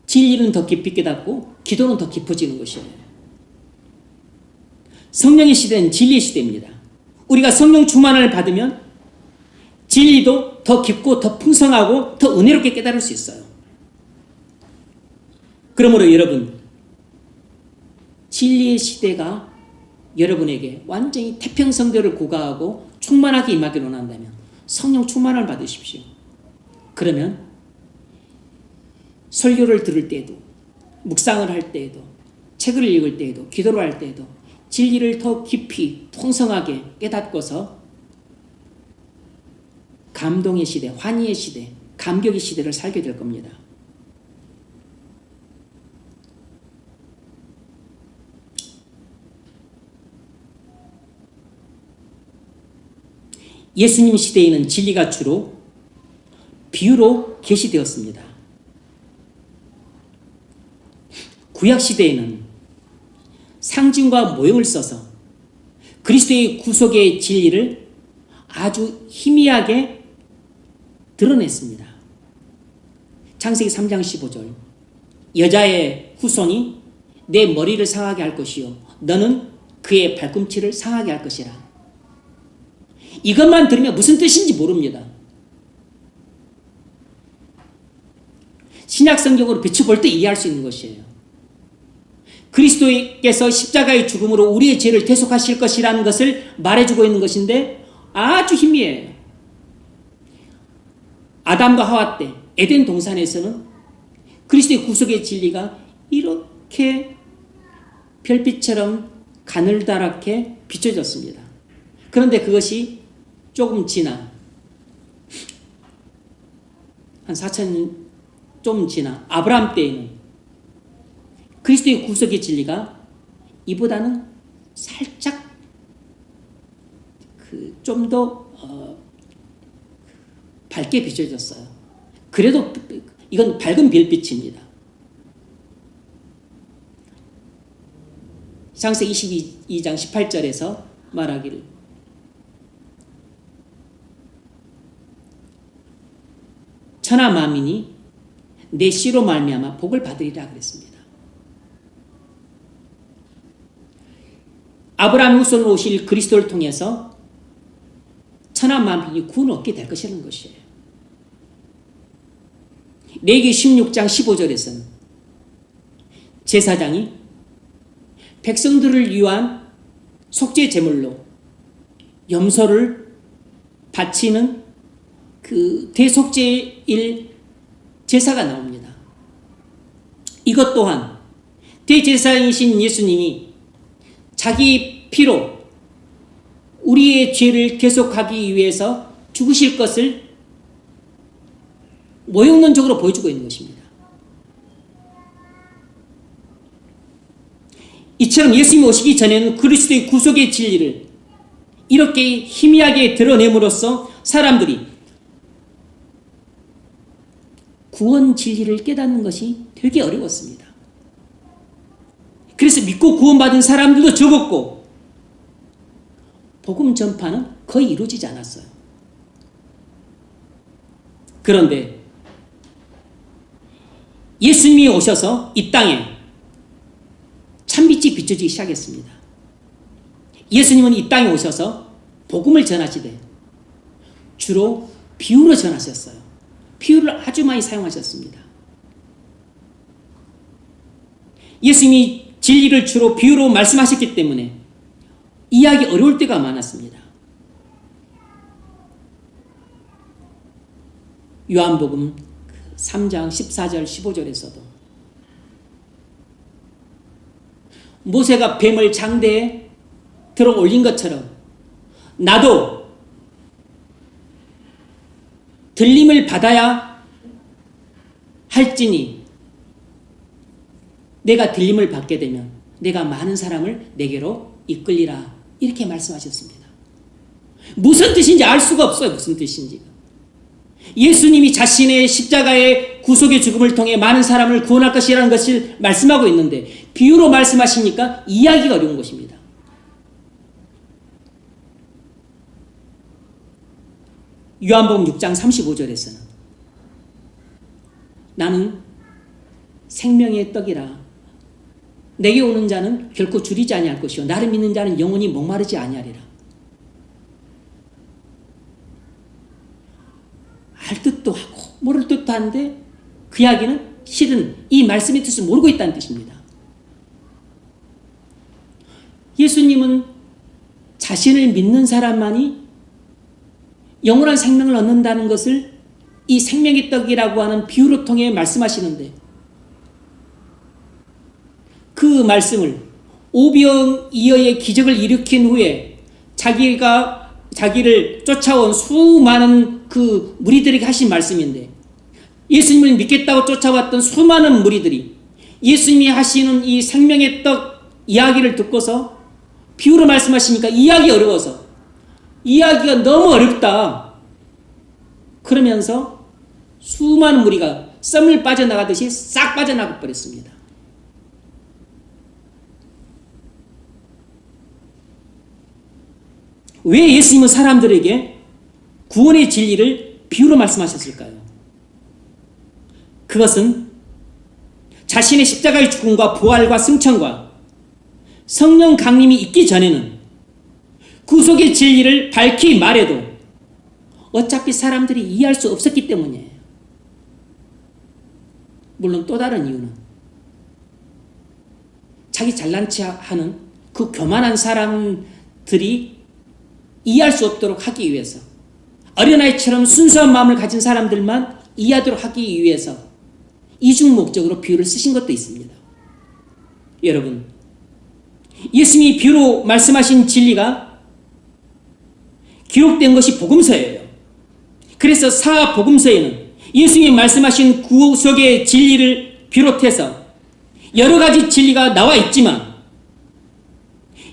진리는 더 깊이 깨닫고 기도는 더 깊어지는 것이에요. 성령의 시대는 진리의 시대입니다. 우리가 성령 충만을 받으면 진리도 더 깊고 더 풍성하고 더 은혜롭게 깨달을 수 있어요. 그러므로 여러분, 진리의 시대가 여러분에게 완전히 태평성대를 구가하고 충만하게 임하기를 원한다면 성령 충만을 받으십시오. 그러면 설교를 들을 때에도, 묵상을 할 때에도, 책을 읽을 때에도, 기도를 할 때에도 진리를 더 깊이 풍성하게 깨닫고서 감동의 시대, 환희의 시대, 감격의 시대를 살게 될 겁니다. 예수님 시대에는 진리가 주로 비유로 계시되었습니다. 구약 시대에는 상징과 모형을 써서 그리스도의 구속의 진리를 아주 희미하게 드러냈습니다. 창세기 3장 15절, 여자의 후손이 내 머리를 상하게 할 것이요 너는 그의 발꿈치를 상하게 할 것이라. 이것만 들으면 무슨 뜻인지 모릅니다. 신약 성경으로 비춰볼 때 이해할 수 있는 것이에요. 그리스도께서 십자가의 죽음으로 우리의 죄를 대속하실 것이라는 것을 말해주고 있는 것인데 아주 희미해요. 아담과 하와 때 에덴 동산에서는 그리스도의 구속의 진리가 이렇게 별빛처럼 가늘다랗게 비춰졌습니다. 그런데 그것이 조금 지나 한 4,000년 좀 지나 아브라함 때에는 그리스도의 구속의 진리가 이보다는 살짝 좀 더 밝게 비춰졌어요. 그래도 이건 밝은 별빛입니다. 창세기 22장 18절에서 말하기를 천하 만민이 내 씨로 말미암아 복을 받으리라 그랬습니다. 아브라함의 후손으로 오실 그리스도를 통해서 천하 만민이 구원을 얻게 될 것이라는 것이에요. 레위기 16장 15절에서는 제사장이 백성들을 위한 속죄 제물로 염소를 바치는 그 대속죄일 제사가 나옵니다. 이것 또한 대제사장이신 예수님이 자기 피로 우리의 죄를 대속하기 위해서 죽으실 것을 모형론적으로 보여주고 있는 것입니다. 이처럼 예수님이 오시기 전에는 그리스도의 구속의 진리를 이렇게 희미하게 드러냄으로써 사람들이 구원 진리를 깨닫는 것이 되게 어려웠습니다. 그래서 믿고 구원받은 사람들도 적었고 복음 전파는 거의 이루어지지 않았어요. 그런데 예수님이 오셔서 이 땅에 참빛이 비춰지기 시작했습니다. 예수님은 이 땅에 오셔서 복음을 전하시되 주로 비유로 전하셨어요. 비유를 아주 많이 사용하셨습니다. 예수님이 진리를 주로 비유로 말씀하셨기 때문에 이해하기 어려울 때가 많았습니다. 요한복음 3장 14절 15절에서도 모세가 뱀을 장대에 들어 올린 것처럼 나도 들림을 받아야 할지니 내가 들림을 받게 되면 내가 많은 사람을 내게로 이끌리라 이렇게 말씀하셨습니다. 무슨 뜻인지 알 수가 없어요. 무슨 뜻인지. 예수님이 자신의 십자가의 구속의 죽음을 통해 많은 사람을 구원할 것이라는 것을 말씀하고 있는데 비유로 말씀하시니까 이해하기가 어려운 것입니다. 요한복음 6장 35절에서는 나는 생명의 떡이라 내게 오는 자는 결코 줄이지 아니할 것이요 나를 믿는 자는 영원히 목마르지 아니하리라. 알 뜻도 하고 모를 뜻도 하는데 그 이야기는 실은 이 말씀의 뜻을 모르고 있다는 뜻입니다. 예수님은 자신을 믿는 사람만이 영원한 생명을 얻는다는 것을 이 생명의 떡이라고 하는 비유로 통해 말씀하시는데 그 말씀을 오병이어의 기적을 일으킨 후에 자기를 쫓아온 수많은 그 무리들에게 하신 말씀인데 예수님을 믿겠다고 쫓아왔던 수많은 무리들이 예수님이 하시는 이 생명의 떡 이야기를 듣고서 비유로 말씀하시니까 이해하기 어려워서 이해하기가 너무 어렵다 그러면서 수많은 무리가 썸을 빠져나가듯이 싹 빠져나가 버렸습니다. 왜 예수님은 사람들에게 구원의 진리를 비유로 말씀하셨을까요? 그것은 자신의 십자가의 죽음과 부활과 승천과 성령 강림이 있기 전에는 구속의 진리를 밝히 말해도 어차피 사람들이 이해할 수 없었기 때문이에요. 물론 또 다른 이유는 자기 잘난 체 하는 그 교만한 사람들이 이해할 수 없도록 하기 위해서 어린아이처럼 순수한 마음을 가진 사람들만 이해하도록 하기 위해서 이중 목적으로 비유를 쓰신 것도 있습니다. 여러분, 예수님이 비유로 말씀하신 진리가 기록된 것이 복음서예요. 그래서 사복음서에는 예수님이 말씀하신 구속의 진리를 비롯해서 여러 가지 진리가 나와 있지만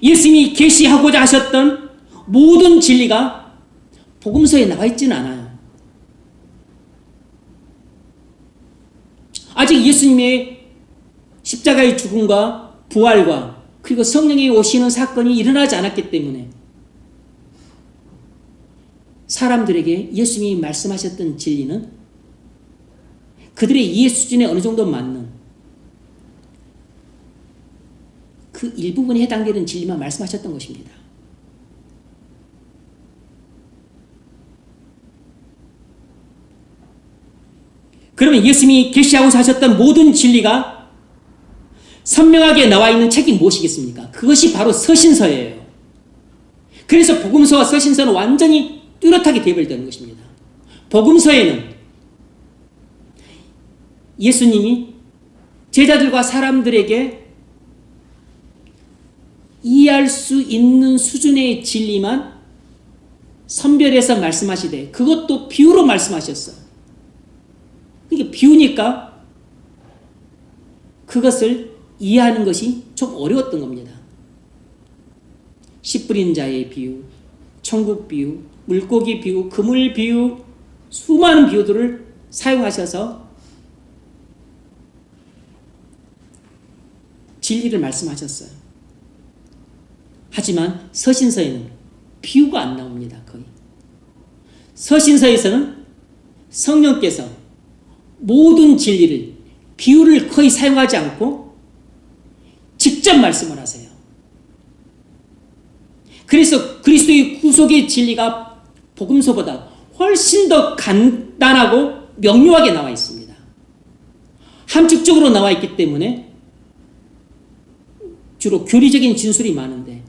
예수님이 계시하고자 하셨던 모든 진리가 복음서에 나와 있지는 않아요. 아직 예수님의 십자가의 죽음과 부활과 그리고 성령이 오시는 사건이 일어나지 않았기 때문에 사람들에게 예수님이 말씀하셨던 진리는 그들의 이해 수준에 어느 정도 맞는 그 일부분에 해당되는 진리만 말씀하셨던 것입니다. 그러면 예수님이 계시하고자 하셨던 모든 진리가 선명하게 나와 있는 책이 무엇이겠습니까? 그것이 바로 서신서예요. 그래서 복음서와 서신서는 완전히 뚜렷하게 대별되는 것입니다. 복음서에는 예수님이 제자들과 사람들에게 이해할 수 있는 수준의 진리만 선별해서 말씀하시되 그것도 비유로 말씀하셨어요. 이게 비유니까 그것을 이해하는 것이 좀 어려웠던 겁니다. 씨 뿌린 자의 비유, 천국 비유, 물고기 비유, 그물 비유, 수많은 비유들을 사용하셔서 진리를 말씀하셨어요. 하지만 서신서에는 비유가 안 나옵니다. 거의. 서신서에서는 성령께서 모든 진리를 비유를 거의 사용하지 않고 직접 말씀을 하세요. 그래서 그리스도의 구속의 진리가 복음서보다 훨씬 더 간단하고 명료하게 나와 있습니다. 함축적으로 나와 있기 때문에 주로 교리적인 진술이 많은데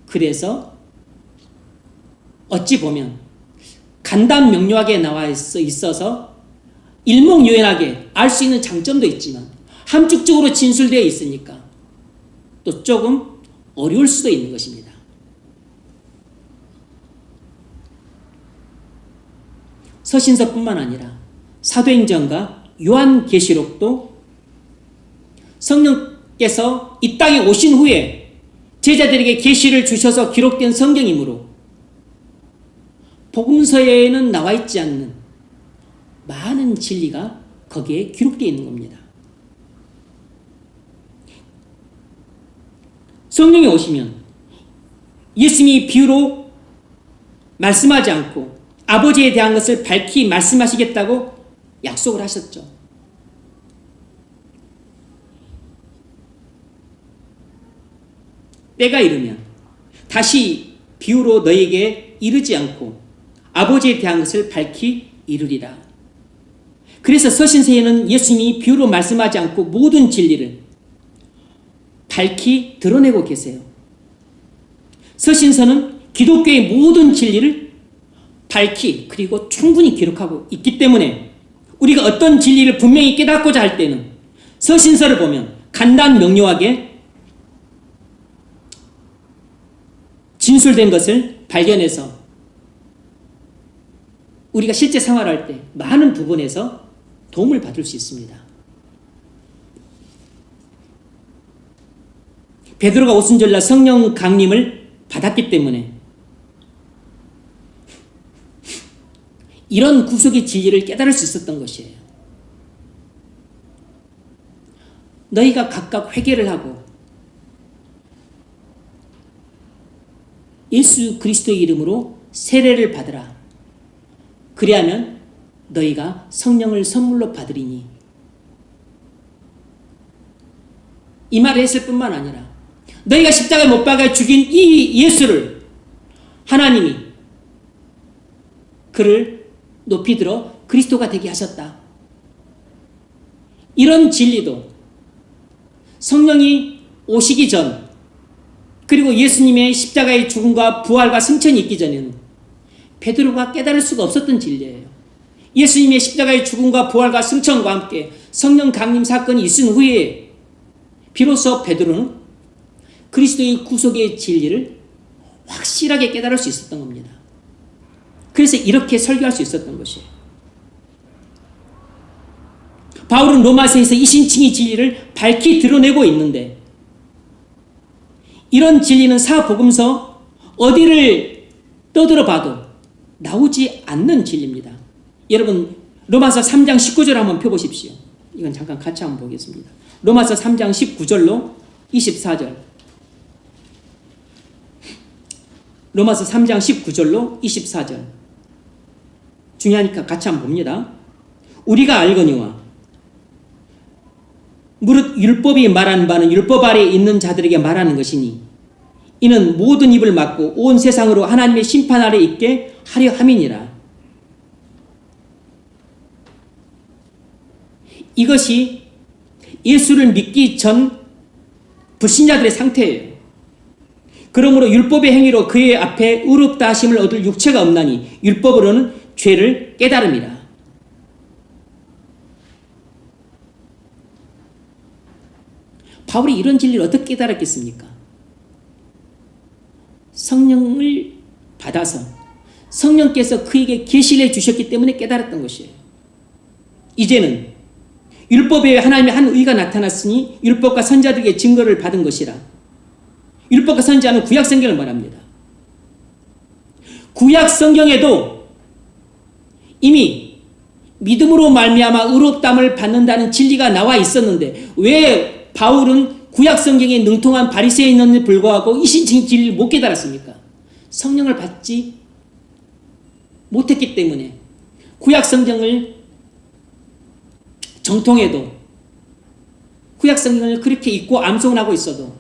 그래서 어찌 보면 간단 명료하게 나와 있어서 일목요연하게 알 수 있는 장점도 있지만 함축적으로 진술되어 있으니까 또 조금 어려울 수도 있는 것입니다. 서신서뿐만 아니라 사도행전과 요한계시록도 성령께서 이 땅에 오신 후에 제자들에게 계시를 주셔서 기록된 성경이므로 복음서에는 나와 있지 않는 많은 진리가 거기에 기록되어 있는 겁니다. 성령이 오시면 예수님이 비유로 말씀하지 않고 아버지에 대한 것을 밝히 말씀하시겠다고 약속을 하셨죠. 때가 이르면 다시 비유로 너에게 이르지 않고 아버지에 대한 것을 밝히 이르리라. 그래서 서신서에는 예수님이 비유로 말씀하지 않고 모든 진리를 밝히 드러내고 계세요. 서신서는 기독교의 모든 진리를 밝히 그리고 충분히 기록하고 있기 때문에 우리가 어떤 진리를 분명히 깨닫고자 할 때는 서신서를 보면 간단 명료하게 진술된 것을 발견해서 우리가 실제 생활할 때 많은 부분에서 도움을 받을 수 있습니다. 베드로가 오순절날 성령 강림을 받았기 때문에 이런 구속의 진리를 깨달을 수 있었던 것이에요. 너희가 각각 회개를 하고 예수 그리스도의 이름으로 세례를 받으라. 그리하면 너희가 성령을 선물로 받으리니. 이 말을 했을 뿐만 아니라 너희가 십자가에 못 박아 죽인 이 예수를 하나님이 그를 높이 들어 그리스도가 되게 하셨다. 이런 진리도 성령이 오시기 전 그리고 예수님의 십자가의 죽음과 부활과 승천이 있기 전에는 베드로가 깨달을 수가 없었던 진리예요. 예수님의 십자가의 죽음과 부활과 승천과 함께 성령 강림 사건이 있은 후에 비로소 베드로는 그리스도의 구속의 진리를 확실하게 깨달을 수 있었던 겁니다. 그래서 이렇게 설교할 수 있었던 것이에요. 바울은 로마서에서 이신칭의 진리를 밝히 드러내고 있는데 이런 진리는 사복음서 어디를 떠들어 봐도 나오지 않는 진리입니다. 여러분 로마서 3장 19절 한번 펴보십시오. 이건 잠깐 같이 한번 보겠습니다. 로마서 3장 19절로 24절. 로마서 3장 19절로 24절. 중요하니까 같이 한번 봅니다. 우리가 알거니와 무릇 율법이 말하는 바는 율법 아래에 있는 자들에게 말하는 것이니 이는 모든 입을 막고 온 세상으로 하나님의 심판 아래 있게 하려 함이니라. 이것이 예수를 믿기 전 불신자들의 상태예요. 그러므로 율법의 행위로 그의 앞에 의롭다 하심을 얻을 육체가 없나니 율법으로는 죄를 깨달음이라. 바울이 이런 진리를 어떻게 깨달았겠습니까? 성령을 받아서 성령께서 그에게 계시를 해주셨기 때문에 깨달았던 것이에요. 이제는 율법에 하나님의 한 의가 나타났으니 율법과 선지자들에게 증거를 받은 것이라. 율법과 선지자는 구약 성경을 말합니다. 구약 성경에도 이미 믿음으로 말미암아 의롭다함을 받는다는 진리가 나와 있었는데 왜 바울은 구약 성경에 능통한 바리새인에 불구하고 이신칭 진리를 못 깨달았습니까? 성령을 받지 못했기 때문에 구약 성경을 정통해도 구약 성경을 그렇게 읽고 암송하고 있어도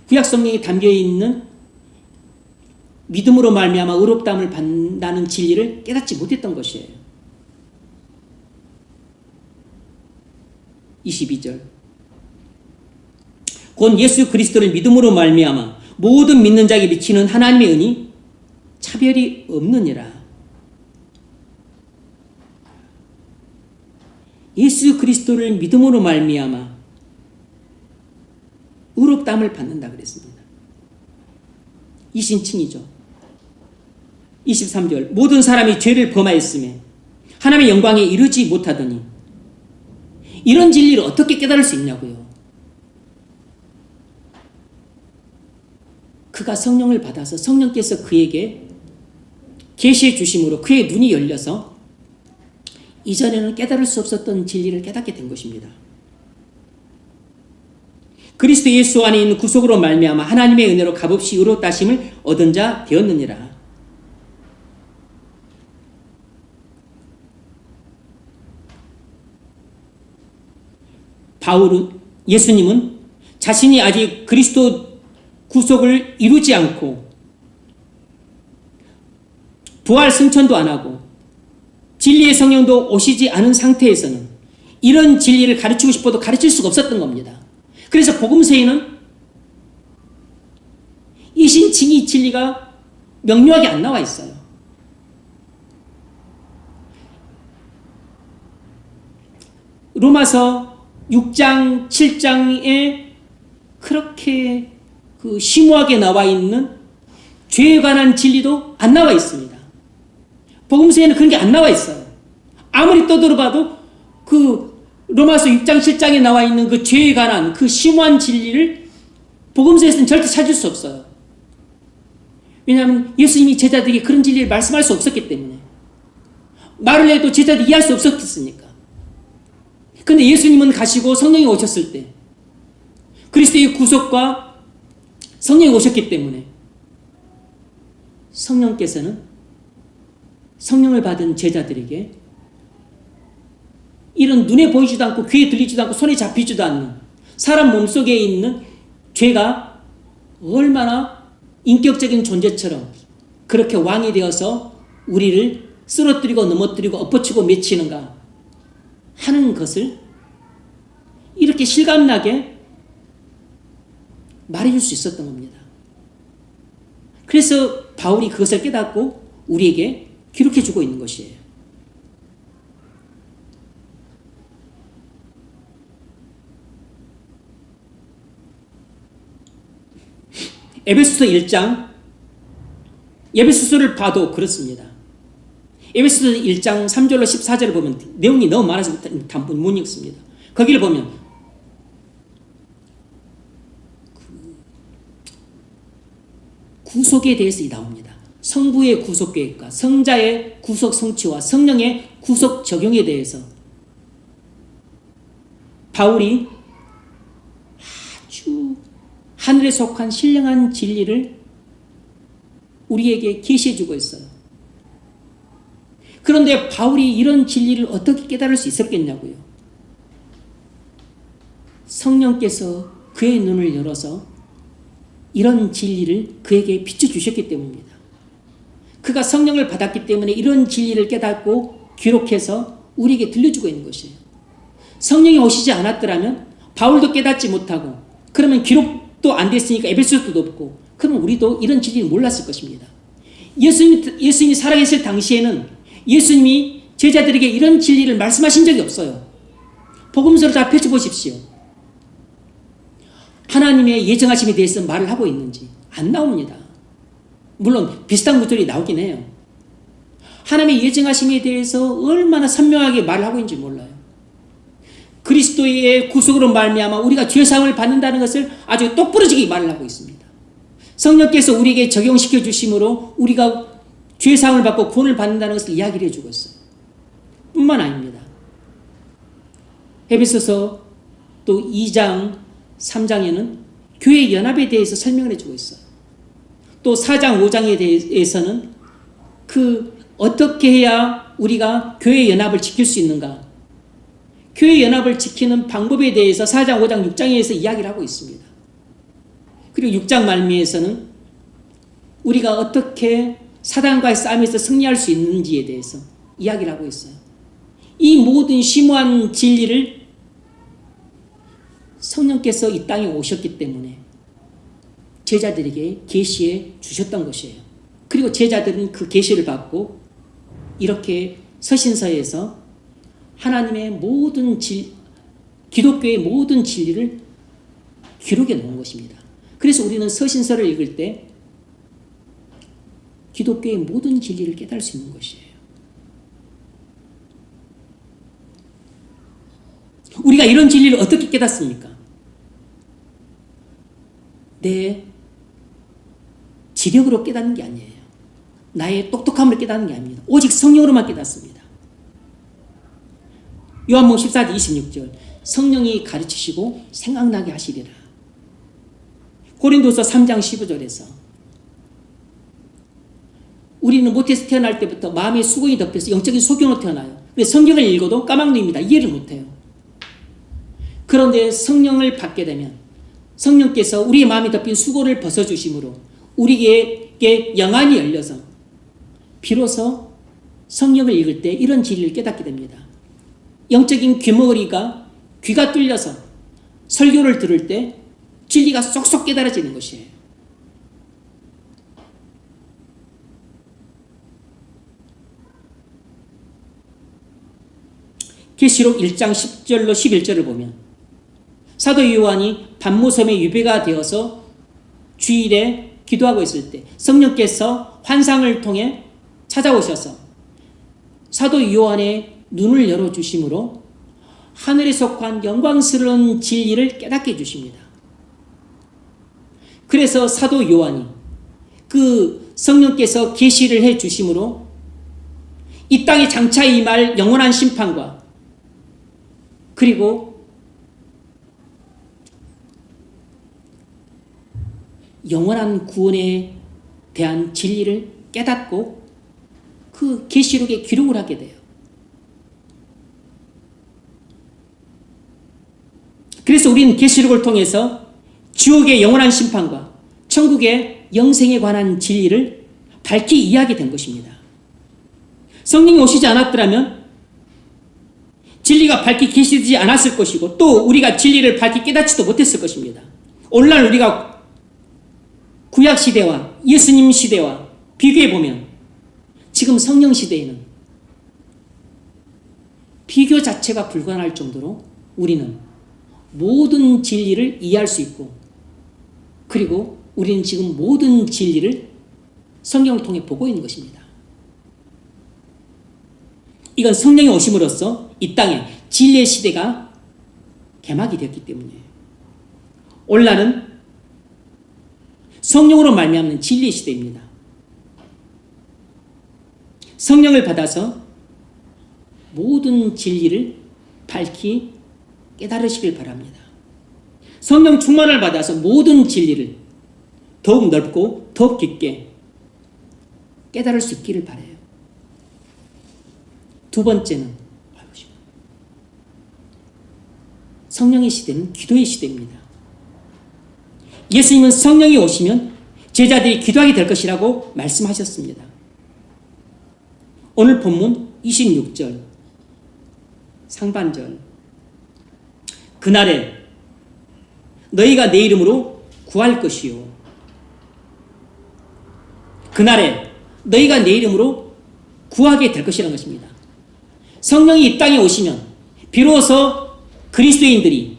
구약 성경에 담겨있는 믿음으로 말미암아 의롭다함을 받는다는 진리를 깨닫지 못했던 것이에요. 22절. 곧 예수 그리스도를 믿음으로 말미암아 모든 믿는 자에게 미치는 하나님의 은이 차별이 없느니라. 예수 그리스도를 믿음으로 말미암아 의롭다함을 받는다 그랬습니다. 이신칭이죠. 23절. 모든 사람이 죄를 범하였음에 하나님의 영광에 이르지 못하더니. 이런 진리를 어떻게 깨달을 수 있냐고요. 그가 성령을 받아서 성령께서 그에게 계시해 주심으로 그의 눈이 열려서 이전에는 깨달을 수 없었던 진리를 깨닫게 된 것입니다. 그리스도 예수 안에 있는 구속으로 말미암아 하나님의 은혜로 값없이 의롭다 하심을 얻은 자 되었느니라. 예수님은 자신이 아직 그리스도 구속을 이루지 않고 부활 승천도 안 하고 진리의 성령도 오시지 않은 상태에서는 이런 진리를 가르치고 싶어도 가르칠 수가 없었던 겁니다. 그래서 복음서에는 이신칭의 진리가 명료하게 안 나와 있어요. 로마서 6장, 7장에 그렇게 심오하게 나와 있는 죄에 관한 진리도 안 나와 있습니다. 복음서에는 그런 게 안 나와 있어요. 아무리 떠들어봐도 로마서 6장, 7장에 나와 있는 그 죄에 관한 그 심오한 진리를 복음서에서는 절대 찾을 수 없어요. 왜냐하면 예수님이 제자들에게 그런 진리를 말씀할 수 없었기 때문에. 말을 해도 제자들이 이해할 수 없었겠습니까? 근데 예수님은 가시고 성령이 오셨을 때 그리스도의 구속과 성령이 오셨기 때문에 성령께서는 성령을 받은 제자들에게 이런 눈에 보이지도 않고 귀에 들리지도 않고 손에 잡히지도 않는 사람 몸속에 있는 죄가 얼마나 인격적인 존재처럼 그렇게 왕이 되어서 우리를 쓰러뜨리고 넘어뜨리고 엎어치고 맺히는가 하는 것을 이렇게 실감나게 말해줄 수 있었던 겁니다. 그래서 바울이 그것을 깨닫고 우리에게 기록해주고 있는 것이에요. 에베소서 1장, 에베소서를 봐도 그렇습니다. 에베소서 1장 3절로 14절을 보면 내용이 너무 많아서 단문 못 읽습니다. 거기를 보면 구속에 대해서 나옵니다. 성부의 구속 계획과 성자의 구속 성취와 성령의 구속 적용에 대해서 바울이 아주 하늘에 속한 신령한 진리를 우리에게 계시해주고 있어요. 그런데 바울이 이런 진리를 어떻게 깨달을 수 있었겠냐고요. 성령께서 그의 눈을 열어서 이런 진리를 그에게 비춰주셨기 때문입니다. 그가 성령을 받았기 때문에 이런 진리를 깨닫고 기록해서 우리에게 들려주고 있는 것이에요. 성령이 오시지 않았더라면 바울도 깨닫지 못하고 그러면 기록도 안 됐으니까 에베소서도 없고 그러면 우리도 이런 진리를 몰랐을 것입니다. 예수님이 살아계실 당시에는 예수님이 제자들에게 이런 진리를 말씀하신 적이 없어요. 복음서를 다 펼쳐보십시오. 하나님의 예정하심에 대해서 말을 하고 있는지 안 나옵니다. 물론 비슷한 구절이 나오긴 해요. 하나님의 예정하심에 대해서 얼마나 선명하게 말을 하고 있는지 몰라요. 그리스도의 구속으로 말미암아 우리가 죄사함을 받는다는 것을 아주 똑부러지게 말을 하고 있습니다. 성령께서 우리에게 적용시켜 주심으로 우리가 죄사함을 받고 구원을 받는다는 것을 이야기를 해주고 있어요. 뿐만 아닙니다. 에베소서 또 2장 3장에는 교회 연합에 대해서 설명을 해주고 있어요. 또 4장 5장에 대해서는 어떻게 해야 우리가 교회 연합을 지킬 수 있는가, 교회 연합을 지키는 방법에 대해서 4장 5장 6장에서 이야기를 하고 있습니다. 그리고 6장 말미에서는 우리가 어떻게 사단과의 싸움에서 승리할 수 있는지에 대해서 이야기를 하고 있어요. 이 모든 심오한 진리를 성령께서 이 땅에 오셨기 때문에 제자들에게 계시해 주셨던 것이에요. 그리고 제자들은 그 계시를 받고 이렇게 서신서에서 하나님의 모든 기독교의 모든 진리를 기록해 놓은 것입니다. 그래서 우리는 서신서를 읽을 때 기독교의 모든 진리를 깨달을 수 있는 것이에요. 우리가 이런 진리를 어떻게 깨닫습니까? 내 지력으로 깨닫는 게 아니에요. 나의 똑똑함으로 깨닫는 게 아닙니다. 오직 성령으로만 깨닫습니다. 요한복음 14장 26절 성령이 가르치시고 생각나게 하시리라. 고린도서 3장 15절에서 우리는 모태에서 태어날 때부터 마음의 수건이 덮여서 영적인 소경으로 태어나요. 근데 성경을 읽어도 까막눈입니다. 이해를 못해요. 그런데 성령을 받게 되면 성령께서 우리의 마음이 덮인 수고를 벗어주심으로 우리에게 영안이 열려서 비로소 성경을 읽을 때 이런 진리를 깨닫게 됩니다. 영적인 귀머거리가 귀가 뚫려서 설교를 들을 때 진리가 쏙쏙 깨달아지는 것이에요. 계시록 1장 10절로 11절을 보면 사도 요한이 반모섬에 유배가 되어서 주일에 기도하고 있을 때 성령께서 환상을 통해 찾아오셔서 사도 요한의 눈을 열어주심으로 하늘에 속한 영광스러운 진리를 깨닫게 해주십니다. 그래서 사도 요한이 그 성령께서 계시를 해주심으로 이 땅에 장차 임할 영원한 심판과 그리고 영원한 구원에 대한 진리를 깨닫고 그 계시록에 기록을 하게 돼요. 그래서 우리는 계시록을 통해서 지옥의 영원한 심판과 천국의 영생에 관한 진리를 밝히 이해하게 된 것입니다. 성령이 오시지 않았더라면 진리가 밝히 계시되지 않았을 것이고 또 우리가 진리를 밝히 깨닫지도 못했을 것입니다. 오늘날 우리가 구약 시대와 예수님 시대와 비교해 보면 지금 성령 시대에는 비교 자체가 불가능할 정도로 우리는 모든 진리를 이해할 수 있고 그리고 우리는 지금 모든 진리를 성경을 통해 보고 있는 것입니다. 이건 성령이 오심으로써 이 땅에 진리의 시대가 개막이 되었기 때문이에요. 오늘날은 성령으로 말미암는 진리의 시대입니다. 성령을 받아서 모든 진리를 밝히 깨달으시길 바랍니다. 성령 충만을 받아서 모든 진리를 더욱 넓고 더욱 깊게 깨달을 수 있기를 바라요. 두 번째는 성령의 시대는 기도의 시대입니다. 예수님은 성령이 오시면 제자들이 기도하게 될 것이라고 말씀하셨습니다. 오늘 본문 26절 상반절 그날에 너희가 내 이름으로 구할 것이요 그날에 너희가 내 이름으로 구하게 될 것이라는 것입니다. 성령이 이 땅에 오시면 비로소 그리스도인들이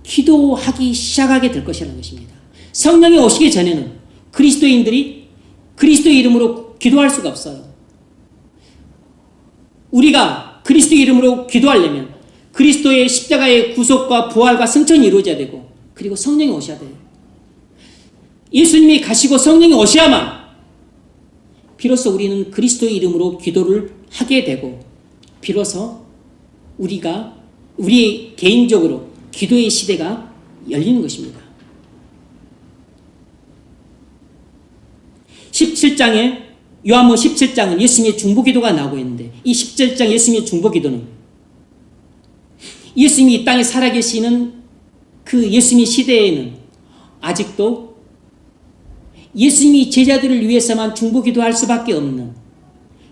기도하기 시작하게 될 것이라는 것입니다. 성령이 오시기 전에는 그리스도인들이 그리스도의 이름으로 기도할 수가 없어요. 우리가 그리스도의 이름으로 기도하려면 그리스도의 십자가의 구속과 부활과 승천이 이루어져야 되고 그리고 성령이 오셔야 돼요. 예수님이 가시고 성령이 오셔야만 비로소 우리는 그리스도의 이름으로 기도를 하게 되고 비로소 우리 개인적으로 기도의 시대가 열리는 것입니다. 17장에 요한복음 17장은 예수님의 중보기도가 나오고 있는데 이 17장 예수님의 중보기도는 예수님이 이 땅에 살아계시는 그 예수님의 시대에는 아직도 예수님이 제자들을 위해서만 중보기도할 수밖에 없는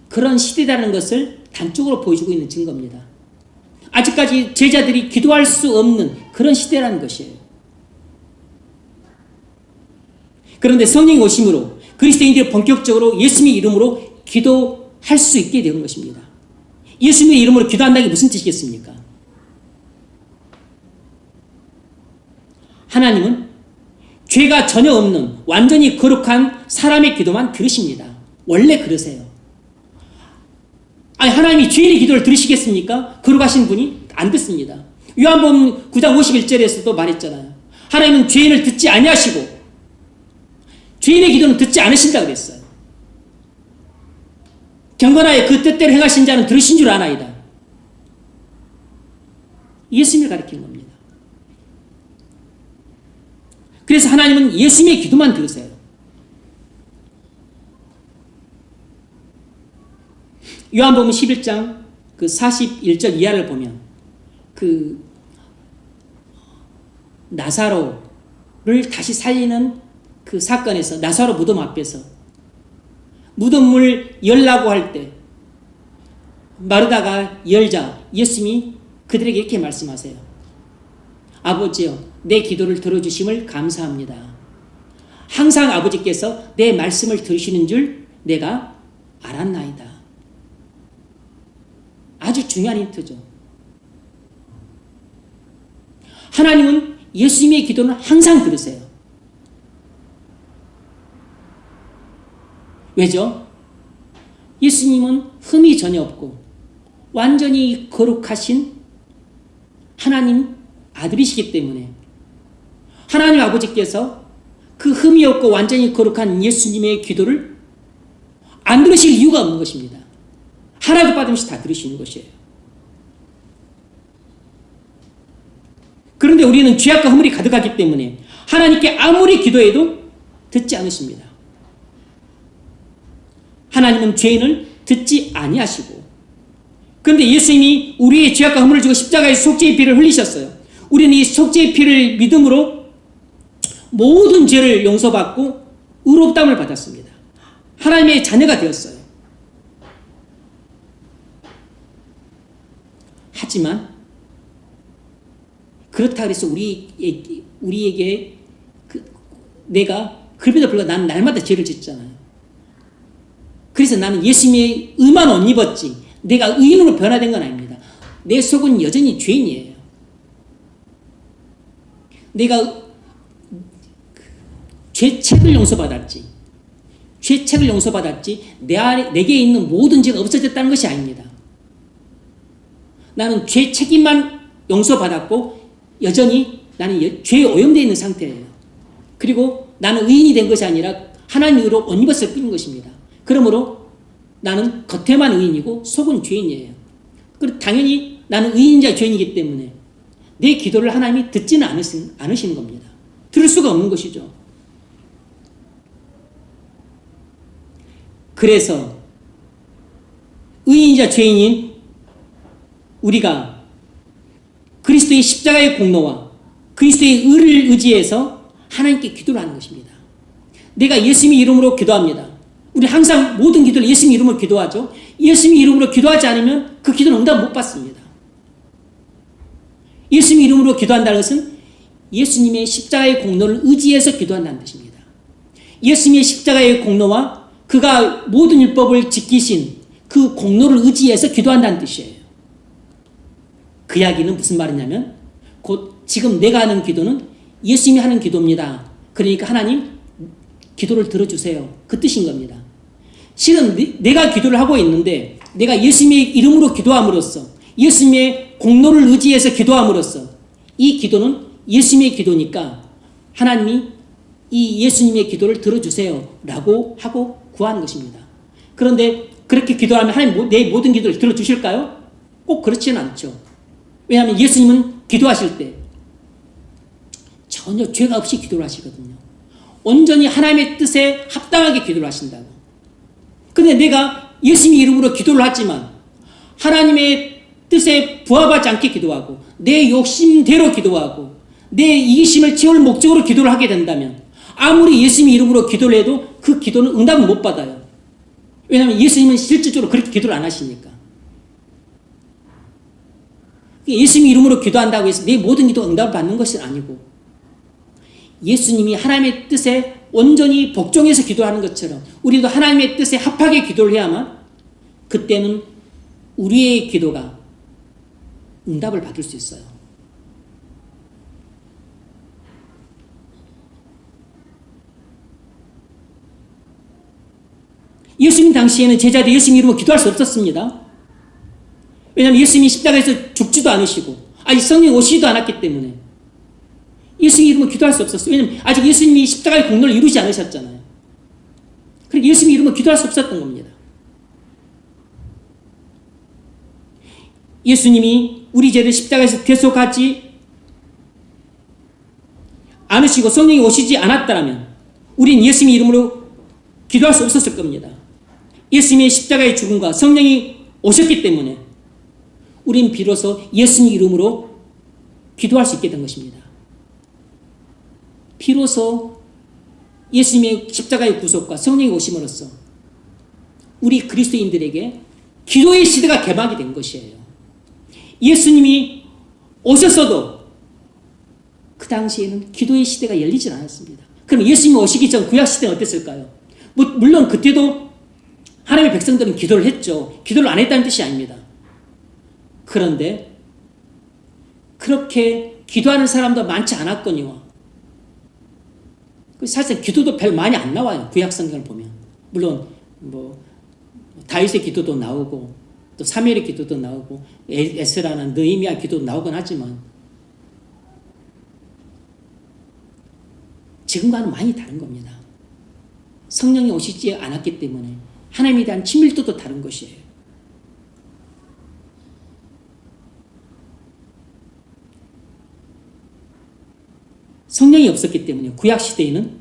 그런 시대라는 것을 단적으로 보여주고 있는 증거입니다. 아직까지 제자들이 기도할 수 없는 그런 시대라는 것이에요. 그런데 성령이 오심으로 그리스도인들이 본격적으로 예수님의 이름으로 기도할 수 있게 된 것입니다. 예수님의 이름으로 기도한다는 게 무슨 뜻이겠습니까? 하나님은 죄가 전혀 없는 완전히 거룩한 사람의 기도만 들으십니다. 원래 그러세요. 아니 하나님이 죄인의 기도를 들으시겠습니까? 거룩하신 분이 안 듣습니다. 요한복음 9장 51절에서도 말했잖아요. 하나님은 죄인을 듣지 아니하시고 죄인의 기도는 듣지 않으신다 그랬어요. 경건하여 그 뜻대로 행하신 자는 들으신 줄 아나이다. 예수님을 가리키는 겁니다. 그래서 하나님은 예수님의 기도만 들으세요. 요한복음 11장 그 41절 이하를 보면 그 나사로를 다시 살리는 그 사건에서 나사로 무덤 앞에서 무덤을 열라고 할 때 마르다가 열자 예수님이 그들에게 이렇게 말씀하세요. 아버지여, 내 기도를 들어주심을 감사합니다. 항상 아버지께서 내 말씀을 들으시는 줄 내가 알았나이다. 아주 중요한 힌트죠. 하나님은 예수님의 기도는 항상 들으세요. 왜죠? 예수님은 흠이 전혀 없고 완전히 거룩하신 하나님 아들이시기 때문에 하나님 아버지께서 그 흠이 없고 완전히 거룩한 예수님의 기도를 안 들으실 이유가 없는 것입니다. 하나도 빠짐없이 다 들으시는 것이에요. 그런데 우리는 죄악과 허물이 가득하기 때문에 하나님께 아무리 기도해도 듣지 않으십니다. 하나님은 죄인을 듣지 아니하시고, 그런데 예수님이 우리의 죄악과 허물을 지고 십자가에 속죄의 피를 흘리셨어요. 우리는 이 속죄의 피를 믿음으로 모든 죄를 용서받고 의롭다함을 받았습니다. 하나님의 자녀가 되었어요. 하지만 그렇다 그래서 우리에게 내가 그럼에도 불구하고 나는 날마다 죄를 짓잖아요. 그래서 나는 예수님의 의만 옷 입었지 내가 의인으로 변화된 건 아닙니다. 내 속은 여전히 죄인이에요. 내가 죄책을 용서받았지. 죄책을 용서받았지 내게 있는 모든 죄가 없어졌다는 것이 아닙니다. 나는 죄 책임만 용서받았고 여전히 나는 죄에 오염되어 있는 상태예요. 그리고 나는 의인이 된 것이 아니라 하나님의 의로 옷 입었을 뿐인 것입니다. 그러므로 나는 겉에만 의인이고 속은 죄인이에요. 그리고 당연히 나는 의인자 죄인이기 때문에 내 기도를 하나님이 듣지는 않으시는 겁니다. 들을 수가 없는 것이죠. 그래서 의인이자 죄인인 우리가 그리스도의 십자가의 공로와 그리스도의 의를 의지해서 하나님께 기도를 하는 것입니다. 내가 예수님의 이름으로 기도합니다. 우리 항상 모든 기도를 예수님의 이름으로 기도하죠. 예수님의 이름으로 기도하지 않으면 그 기도는 응답 못 받습니다. 예수님의 이름으로 기도한다는 것은 예수님의 십자가의 공로를 의지해서 기도한다는 뜻입니다. 예수님의 십자가의 공로와 그가 모든 율법을 지키신 그 공로를 의지해서 기도한다는 뜻이에요. 그 이야기는 무슨 말이냐면 곧 지금 내가 하는 기도는 예수님이 하는 기도입니다. 그러니까 하나님 기도를 들어주세요. 그 뜻인 겁니다. 실은 내가 기도를 하고 있는데 내가 예수님의 이름으로 기도함으로써 예수님의 공로를 의지해서 기도함으로써 이 기도는 예수님의 기도니까 하나님이 이 예수님의 기도를 들어주세요 라고 하고 구하는 것입니다. 그런데 그렇게 기도하면 하나님 내 모든 기도를 들어주실까요? 꼭 그렇지는 않죠. 왜냐하면 예수님은 기도하실 때 전혀 죄가 없이 기도를 하시거든요. 온전히 하나님의 뜻에 합당하게 기도를 하신다고. 그런데 내가 예수님의 이름으로 기도를 하지만 하나님의 뜻에 부합하지 않게 기도하고 내 욕심대로 기도하고 내 이기심을 채울 목적으로 기도를 하게 된다면 아무리 예수님의 이름으로 기도를 해도 그 기도는 응답을 못 받아요. 왜냐하면 예수님은 실질적으로 그렇게 기도를 안 하시니까. 예수님의 이름으로 기도한다고 해서 내 모든 기도가 응답을 받는 것은 아니고 예수님이 하나님의 뜻에 온전히 복종해서 기도하는 것처럼 우리도 하나님의 뜻에 합하게 기도를 해야만 그때는 우리의 기도가 응답을 받을 수 있어요. 예수님 당시에는 제자들이 예수님 이름으로 기도할 수 없었습니다. 왜냐하면 예수님이 십자가에서 죽지도 않으시고 아직 성령이 오시지도 않았기 때문에 예수님 이름으로 기도할 수 없었어요. 왜냐하면 아직 예수님이 십자가의 공로를 이루지 않으셨잖아요. 예수님 이름으로 기도할 수 없었던 겁니다. 예수님이 우리 죄를 십자가에서 대속하지 않으시고 성령이 오시지 않았다면 우린 예수님 이름으로 기도할 수 없었을 겁니다. 예수님의 십자가의 죽음과 성령이 오셨기 때문에 우린 비로소 예수님 이름으로 기도할 수 있게 된 것입니다. 비로소 예수님의 십자가의 구속과 성령이 오심으로써 우리 그리스도인들에게 기도의 시대가 개막이 된 것이에요. 예수님이 오셨어도 그 당시에는 기도의 시대가 열리지 않았습니다. 그럼 예수님이 오시기 전 구약 시대는 어땠을까요? 물론 그때도 하나님의 백성들은 기도를 했죠. 기도를 안 했다는 뜻이 아닙니다. 그런데 그렇게 기도하는 사람도 많지 않았거니와 사실 기도도 별 많이 안 나와요. 구약 성경을 보면. 물론 다윗의 기도도 나오고 또 사무엘의 기도도 나오고 에스라나 느헤미야 기도도 나오곤 하지만 지금과는 많이 다른 겁니다. 성령이 오시지 않았기 때문에 하나님에 대한 친밀도도 다른 것이에요. 성령이 없었기 때문에 구약시대에는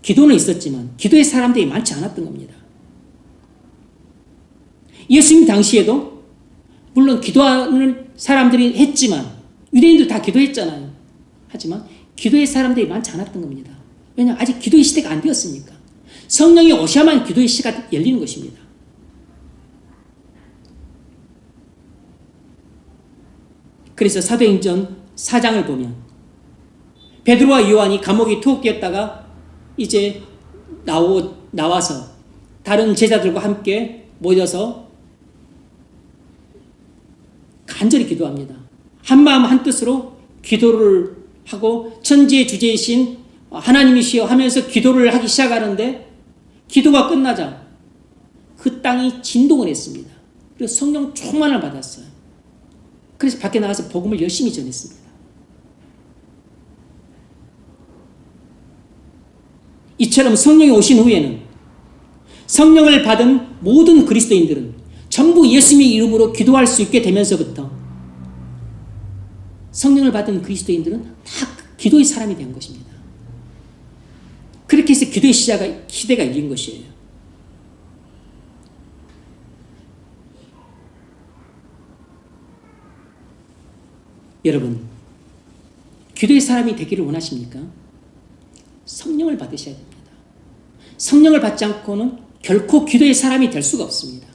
기도는 있었지만 기도의 사람들이 많지 않았던 겁니다. 예수님 당시에도 물론 기도하는 사람들이 했지만 유대인도 다 기도했잖아요. 하지만 기도의 사람들이 많지 않았던 겁니다. 왜냐하면 아직 기도의 시대가 안 되었으니까. 성령이 오셔야만 기도의 시대가 열리는 것입니다. 그래서 사도행전 4장을 보면 베드로와 요한이 감옥에 투옥되었다가 이제 나와서 다른 제자들과 함께 모여서 간절히 기도합니다. 한마음 한뜻으로 기도를 하고 천지의 주제이신 하나님이시여 하면서 기도를 하기 시작하는데 기도가 끝나자 그 땅이 진동을 했습니다. 그래서 성령 충만을 받았어요. 그래서 밖에 나가서 복음을 열심히 전했습니다. 이처럼 성령이 오신 후에는 성령을 받은 모든 그리스도인들은 전부 예수님의 이름으로 기도할 수 있게 되면서부터 성령을 받은 그리스도인들은 다 기도의 사람이 된 것입니다. 그렇게 해서 기도의 시대가 열린 것이에요. 여러분, 기도의 사람이 되기를 원하십니까? 성령을 받으셔야 됩니다. 성령을 받지 않고는 결코 기도의 사람이 될 수가 없습니다.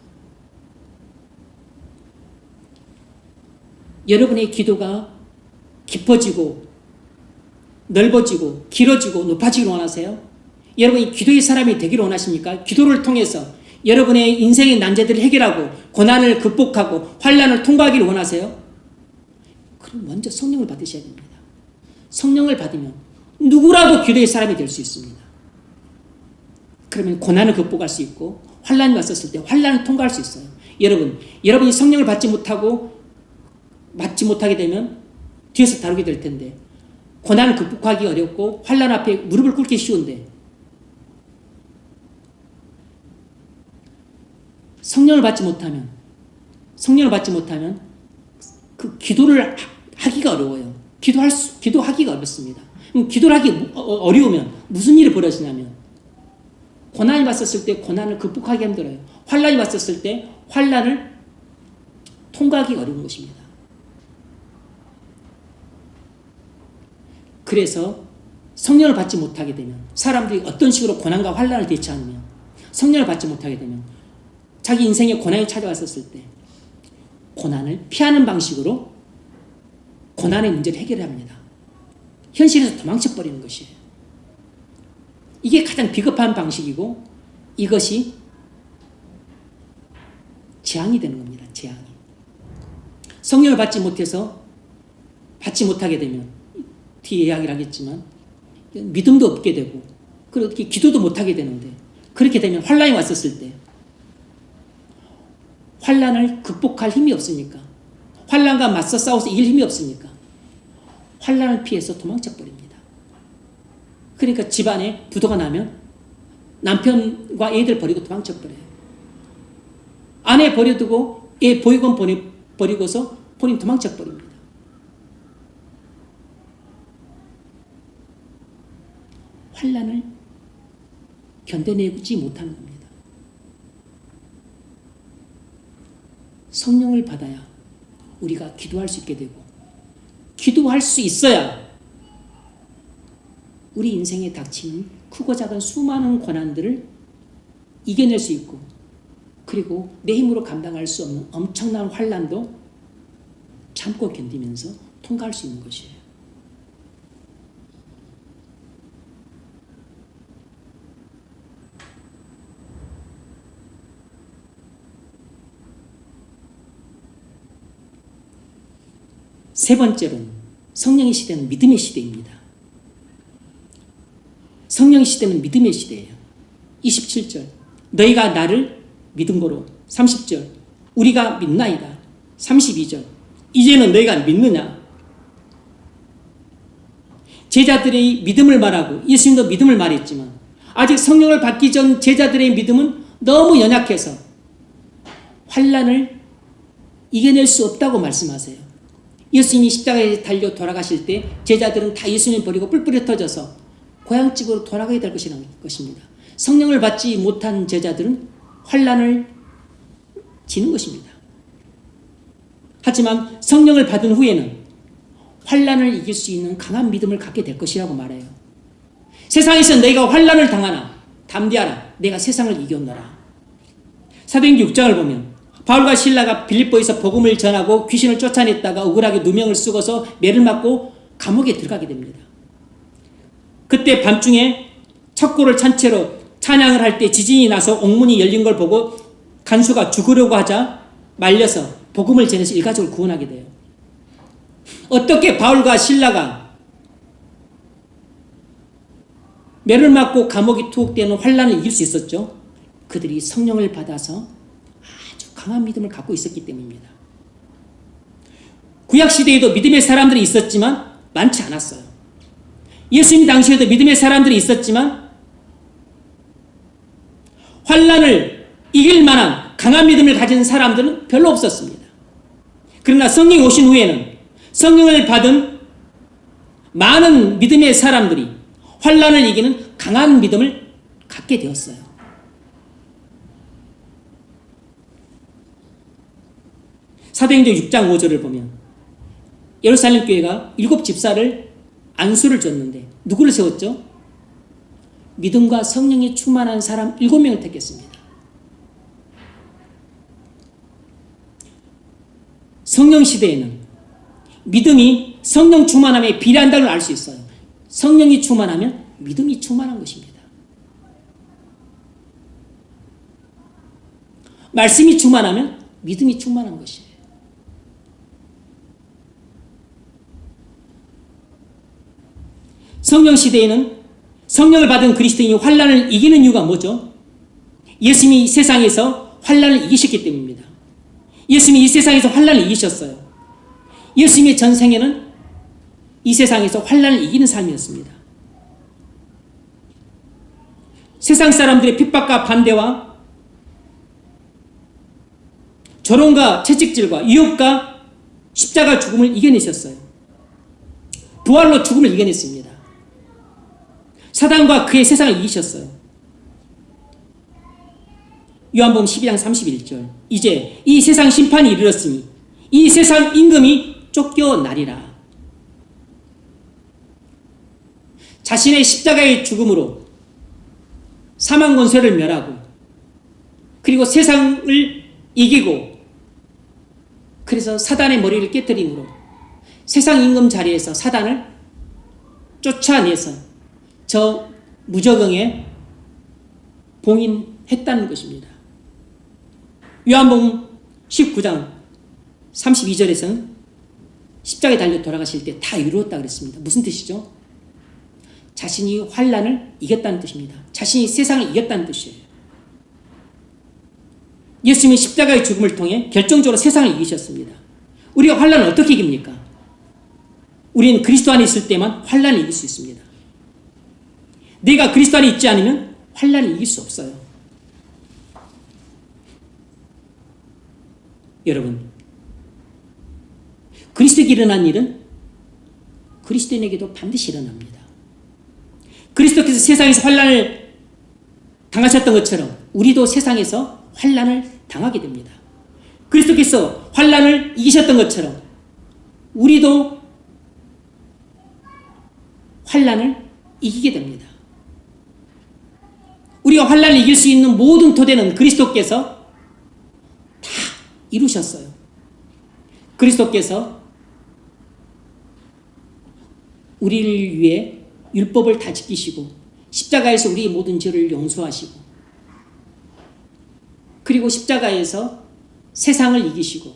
여러분의 기도가 깊어지고 넓어지고 길어지고 높아지기를 원하세요? 여러분이 기도의 사람이 되기를 원하십니까? 기도를 통해서 여러분의 인생의 난제들을 해결하고 고난을 극복하고 환난을 통과하기를 원하세요? 그럼 먼저 성령을 받으셔야 됩니다. 성령을 받으면 누구라도 기도의 사람이 될 수 있습니다. 그러면 고난을 극복할 수 있고 환난이 왔었을 때 환난을 통과할 수 있어요. 여러분이 성령을 받지 못하게 되면 뒤에서 다루게 될 텐데 고난을 극복하기 어렵고 환난 앞에 무릎을 꿇기 쉬운데 성령을 받지 못하면 그 기도를 하기가 어려워요. 기도하기가 어렵습니다. 기도를 하기 어려우면 무슨 일이 벌어지냐면 고난이 왔었을 때 고난을 극복하기 힘들어요. 환난이 왔었을 때 환난을 통과하기 어려운 것입니다. 그래서 성령을 받지 못하게 되면 사람들이 어떤 식으로 고난과 환난을 대처하느냐 성령을 받지 못하게 되면 자기 인생에 고난이 찾아왔었을 때 고난을 피하는 방식으로 고난의 문제를 해결합니다. 현실에서 도망쳐버리는 것이에요. 이게 가장 비겁한 방식이고 이것이 재앙이 되는 겁니다. 재앙이. 성령을 받지 못하게 되면 뒤에 이야기를 하겠지만 믿음도 없게 되고 그렇게 기도도 못하게 되는데 그렇게 되면 환난이 왔었을 때 환난을 극복할 힘이 없으니까 환난과 맞서 싸워서 이길 힘이 없으니까 환난을 피해서 도망쳐 버립니다. 그러니까 집안에 부도가 나면 남편과 애들 버리고 도망쳐버려요. 아내 버려두고 애 보육원 버리고서 본인 도망쳐버립니다. 환난을 견뎌내지 못하는 겁니다. 성령을 받아야 우리가 기도할 수 있게 되고, 기도할 수 있어야 우리 인생에 닥치는 크고 작은 수많은 고난들을 이겨낼 수 있고, 그리고 내 힘으로 감당할 수 없는 엄청난 환난도 참고 견디면서 통과할 수 있는 것이에요. 세 번째로는 성령의 시대는 믿음의 시대입니다. 성령의 시대는 믿음의 시대예요. 27절 너희가 나를 믿은 거로. 30절 우리가 믿나이다. 32절 이제는 너희가 믿느냐. 제자들의 믿음을 말하고 예수님도 믿음을 말했지만 아직 성령을 받기 전 제자들의 믿음은 너무 연약해서 환난을 이겨낼 수 없다고 말씀하세요. 예수님이 십자가에 달려 돌아가실 때 제자들은 다 예수님 버리고 뿔뿔이 흩어져서 고향집으로 돌아가야 될 것입니다. 성령을 받지 못한 제자들은 환난을 지는 것입니다. 하지만 성령을 받은 후에는 환난을 이길 수 있는 강한 믿음을 갖게 될 것이라고 말해요. 세상에서 너희가 환난을 당하나 담대하라. 내가 세상을 이겼노라. 사도행전 6장을 보면 바울과 실라가 빌립보에서 복음을 전하고 귀신을 쫓아냈다가 억울하게 누명을 쓰고서 매를 맞고 감옥에 들어가게 됩니다. 그때 밤중에 척고를 찬 채로 찬양을 할 때 지진이 나서 옥문이 열린 걸 보고 간수가 죽으려고 하자 말려서 복음을 전해서 일가족을 구원하게 돼요. 어떻게 바울과 실라가 매를 맞고 감옥이 투옥되는 환난을 이길 수 있었죠? 그들이 성령을 받아서 아주 강한 믿음을 갖고 있었기 때문입니다. 구약시대에도 믿음의 사람들이 있었지만 많지 않았어요. 예수님 당시에도 믿음의 사람들이 있었지만 환난을 이길 만한 강한 믿음을 가진 사람들은 별로 없었습니다. 그러나 성령이 오신 후에는 성령을 받은 많은 믿음의 사람들이 환난을 이기는 강한 믿음을 갖게 되었어요. 사도행전 6장 5절을 보면 예루살렘 교회가 7 집사를 안수를 줬는데 누구를 세웠죠? 믿음과 성령이 충만한 사람 7명을 택했습니다. 성령 시대에는 믿음이 성령 충만함에 비례한다는 걸 알 수 있어요. 성령이 충만하면 믿음이 충만한 것입니다. 말씀이 충만하면 믿음이 충만한 것이에요. 성령 시대에는 성령을 받은 그리스도인이 환난을 이기는 이유가 뭐죠? 예수님이 세상에서 환난을 이기셨기 때문입니다. 예수님이 이 세상에서 환난을 이기셨어요. 예수님의 전생에는 이 세상에서 환난을 이기는 삶이었습니다. 세상 사람들의 핍박과 반대와 조롱과 채찍질과 유혹과 십자가 죽음을 이겨내셨어요. 부활로 죽음을 이겨냈습니다. 사단과 그의 세상을 이기셨어요. 요한복음 12장 31절 이제 이 세상 심판이 이르렀으니 이 세상 임금이 쫓겨나리라. 자신의 십자가의 죽음으로 사망 권세를 멸하고 그리고 세상을 이기고 그래서 사단의 머리를 깨뜨림으로 세상 임금 자리에서 사단을 쫓아내서 저 무저갱에 봉인했다는 것입니다. 요한복음 19장 32절에서는 십자가에 달려 돌아가실 때 다 이루었다 그랬습니다. 무슨 뜻이죠? 자신이 환난을 이겼다는 뜻입니다. 자신이 세상을 이겼다는 뜻이에요. 예수님이 십자가의 죽음을 통해 결정적으로 세상을 이기셨습니다. 우리가 환난을 어떻게 이깁니까? 우리는 그리스도 안에 있을 때만 환난을 이길 수 있습니다. 내가 그리스도 안에 있지 않으면 환난을 이길 수 없어요. 여러분, 그리스도에게 일어난 일은 그리스도인에게도 반드시 일어납니다. 그리스도께서 세상에서 환난을 당하셨던 것처럼 우리도 세상에서 환난을 당하게 됩니다. 그리스도께서 환난을 이기셨던 것처럼 우리도 환난을 이기게 됩니다. 우리가 환난을 이길 수 있는 모든 토대는 그리스도께서 다 이루셨어요. 그리스도께서 우리를 위해 율법을 다 지키시고 십자가에서 우리의 모든 죄를 용서하시고 그리고 십자가에서 세상을 이기시고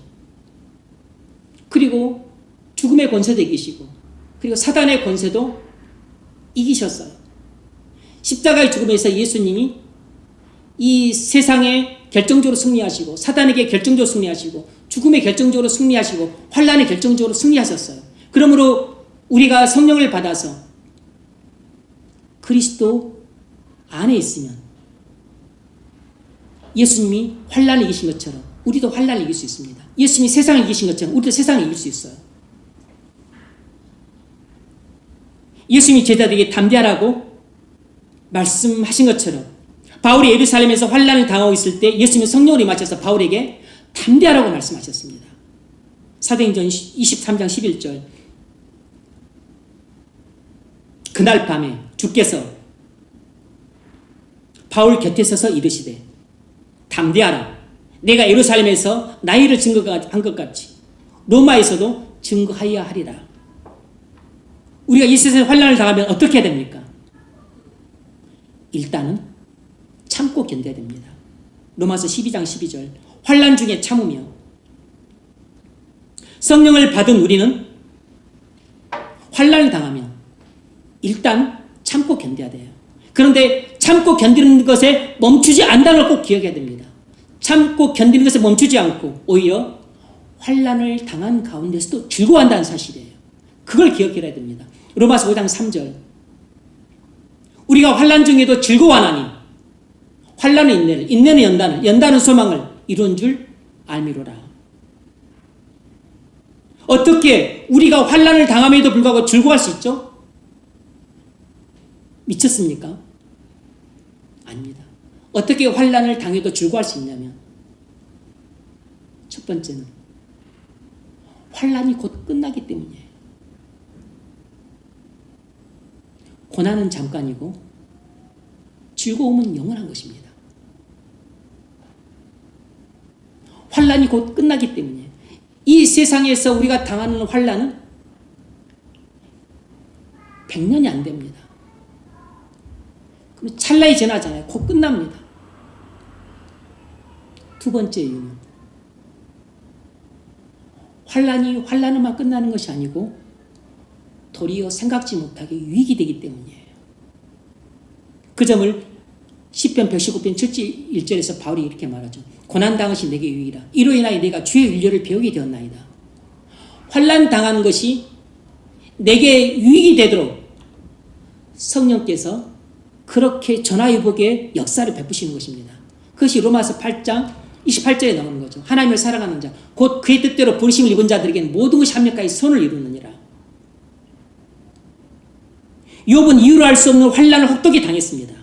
그리고 죽음의 권세도 이기시고 그리고 사단의 권세도 이기셨어요. 십자가의 죽음에서 예수님이 이 세상에 결정적으로 승리하시고 사단에게 결정적으로 승리하시고 죽음에 결정적으로 승리하시고 환난에 결정적으로 승리하셨어요. 그러므로 우리가 성령을 받아서 그리스도 안에 있으면 예수님이 환난을 이기신 것처럼 우리도 환난을 이길 수 있습니다. 예수님이 세상을 이기신 것처럼 우리도 세상을 이길 수 있어요. 예수님이 제자들에게 담대하라고 말씀하신 것처럼 바울이 예루살렘에서 환난을 당하고 있을 때 예수님은 성령을 임하셔서 바울에게 담대하라고 말씀하셨습니다. 사도행전 23장 11절 그날 밤에 주께서 바울 곁에 서서 이르시되 담대하라. 내가 예루살렘에서 나의 일을 증거한 것 같이 로마에서도 증거하여야 하리라. 우리가 이 세상에 환난을 당하면 어떻게 해야 됩니까? 일단은 참고 견뎌야 됩니다. 로마서 12장 12절 환난 중에 참으며 성령을 받은 우리는 환난을 당하면 일단 참고 견뎌야 돼요. 그런데 참고 견디는 것에 멈추지 않다는 걸 꼭 기억해야 됩니다. 참고 견디는 것에 멈추지 않고 오히려 환난을 당한 가운데서도 즐거워한다는 사실이에요. 그걸 기억해야 됩니다. 로마서 5장 3절 우리가 환난 중에도 즐거워하나니 환난은 인내를 인내는 연단을 연단은 소망을 이룬 줄 알미로라. 어떻게 우리가 환난을 당함에도 불구하고 즐거워할 수 있죠? 미쳤습니까? 아닙니다. 어떻게 환난을 당해도 즐거워할 수 있냐면 첫 번째는 환난이 곧 끝나기 때문이에요. 고난은 잠깐이고 즐거움은 영원한 것입니다. 환난이 곧 끝나기 때문이에요. 이 세상에서 우리가 당하는 환난은 100년이 안 됩니다. 그럼 찰나에 지나잖아요. 곧 끝납니다. 두 번째 이유는 환난으로만 끝나는 것이 아니고 도리어 생각지 못하게 유익이 되기 때문이에요. 그 점을 시편 119편 7절 1절에서 바울이 이렇게 말하죠. 고난당하시 내게 유익이라. 이로 인하여 내가 주의 윤례를 배우게 되었나이다. 환난 당하는 것이 내게 유익이 되도록 성령께서 그렇게 전화위복의 역사를 베푸시는 것입니다. 그것이 로마서 8장 28절에 나오는 거죠. 하나님을 사랑하는 자, 곧 그의 뜻대로 부르심을 입은 자들에게는 모든 것이 합력하여 선을 이루느니라. 욥은 이유로 알 수 없는 환난을 혹독히 당했습니다.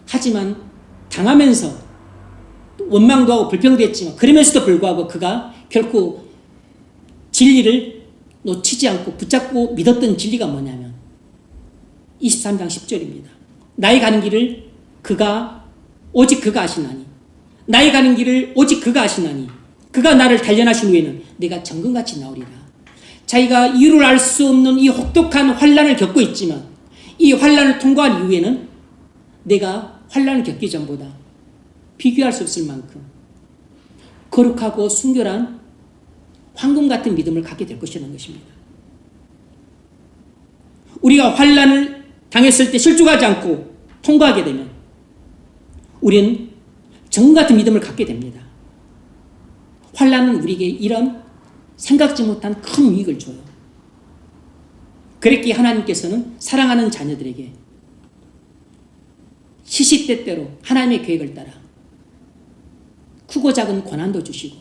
하지만 당하면서 원망도 하고 불평도 했지만 그러면서도 불구하고 그가 결코 진리를 놓치지 않고 붙잡고 믿었던 진리가 뭐냐면 23장 10절입니다. 나의 가는 길을 오직 그가 아시나니 나의 가는 길을 오직 그가 아시나니 그가 나를 단련하신 후에는 내가 정금같이 나오리라. 자기가 이유를 알 수 없는 이 혹독한 환난을 겪고 있지만 이 환난을 통과한 이후에는 내가 환난을 겪기 전보다 비교할 수 없을 만큼 거룩하고 순결한 황금 같은 믿음을 갖게 될 것이라는 것입니다. 우리가 환난을 당했을 때 실족하지 않고 통과하게 되면 우리는 정금 같은 믿음을 갖게 됩니다. 환난은 우리에게 이런 생각지 못한 큰 유익을 줘요. 그랬기에 하나님께서는 사랑하는 자녀들에게 시시때때로 하나님의 계획을 따라 크고 작은 고난도 주시고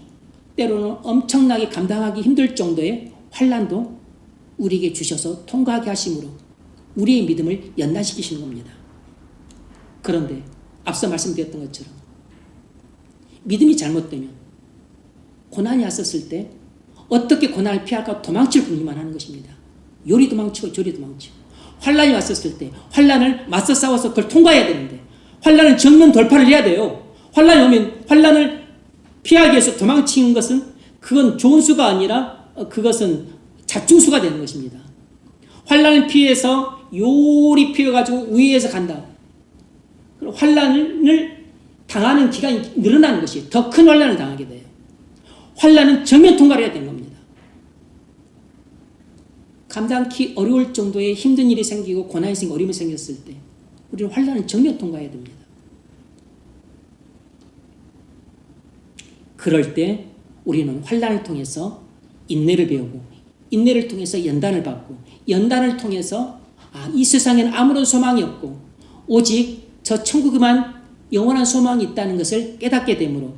때로는 엄청나게 감당하기 힘들 정도의 환난도 우리에게 주셔서 통과하게 하심으로 우리의 믿음을 연단시키시는 겁니다. 그런데 앞서 말씀드렸던 것처럼 믿음이 잘못되면 고난이 왔었을 때 어떻게 고난을 피할까 도망칠 궁리만 하는 것입니다. 요리 도망치고 저리 도망치고 환난이 왔었을 때 환난을 맞서 싸워서 그걸 통과해야 되는데 환난은 정면 돌파를 해야 돼요. 환난이 오면 환난을 피하기 위해서 도망치는 것은 그건 좋은 수가 아니라 그것은 자충수가 되는 것입니다. 환난을 피해서 요리 피해가지고 위에서 간다. 환난을 당하는 기간이 늘어나는 것이 더 큰 환난을 당하게 돼요. 환난은 정면 통과를 해야 되는 겁니다. 감당하기 어려울 정도의 힘든 일이 생기고 고난이 생기고 어려움이 생겼을 때 우리는 환난은 정면 통과해야 됩니다. 그럴 때 우리는 환난을 통해서 인내를 배우고 인내를 통해서 연단을 받고 연단을 통해서 이 세상에는 아무런 소망이 없고 오직 저 천국에만 영원한 소망이 있다는 것을 깨닫게 되므로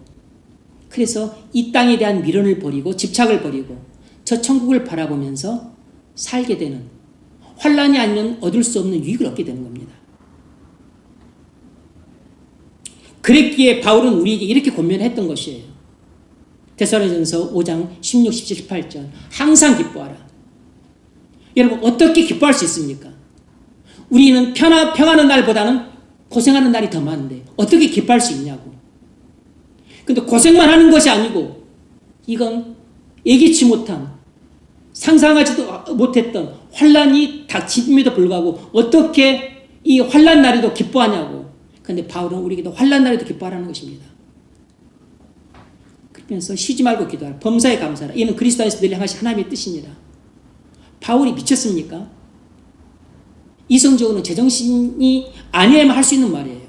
그래서 이 땅에 대한 미련을 버리고 집착을 버리고 저 천국을 바라보면서 살게 되는 환난이 아니면 얻을 수 없는 유익을 얻게 되는 겁니다. 그랬기에 바울은 우리에게 이렇게 권면했던 것이에요. 데살로니가전서 5장 16, 17, 18절 항상 기뻐하라. 여러분 어떻게 기뻐할 수 있습니까? 우리는 평안한 날보다는 고생하는 날이 더 많은데 어떻게 기뻐할 수 있냐고. 근데 고생만 하는 것이 아니고 이건 예기치 못한 상상하지도 못했던 환난이 닥침에도 불구하고 어떻게 이 환난 날에도 기뻐하냐고. 근데 바울은 우리에게도 환난 날에도 기뻐하라는 것입니다. 그러면서 쉬지 말고 기도하라. 범사에 감사하라. 이는 그리스도 안에서 늘 향하신 하나님의 뜻이니라. 바울이 미쳤습니까? 이성적으로는 제정신이 아니야만 할 수 있는 말이에요.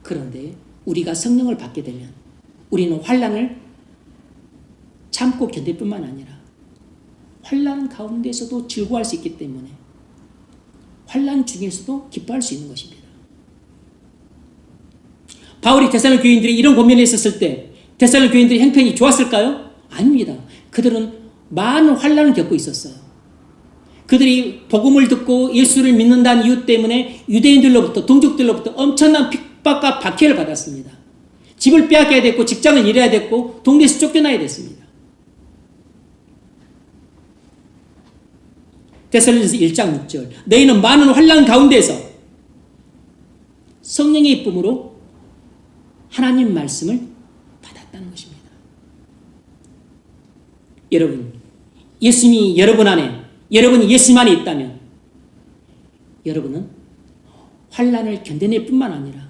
그런데 우리가 성령을 받게 되면 우리는 환난을 참고 견딜 뿐만 아니라 환난 가운데서도 즐거워할 수 있기 때문에 환난 중에서도 기뻐할 수 있는 것입니다. 바울이 데살로니가 교인들이 이런 권면을 했었을 때 데살로니가 교인들의 형편이 좋았을까요? 아닙니다. 그들은 많은 환난을 겪고 있었어요. 그들이 복음을 듣고 예수를 믿는다는 이유 때문에 유대인들로부터 동족들로부터 엄청난 핍박과 박해를 받았습니다. 집을 빼앗겨야 됐고 직장을 잃어야 됐고 동네에서 쫓겨나야 됐습니다. 데살로니가서 1장 6절 너희는 많은 환난 가운데서 성령의 이쁨으로 하나님 말씀을 받았다는 것입니다. 여러분 예수님이 여러분 안에 여러분이 예수님 안에 있다면 여러분은 환난을 견뎌낼 뿐만 아니라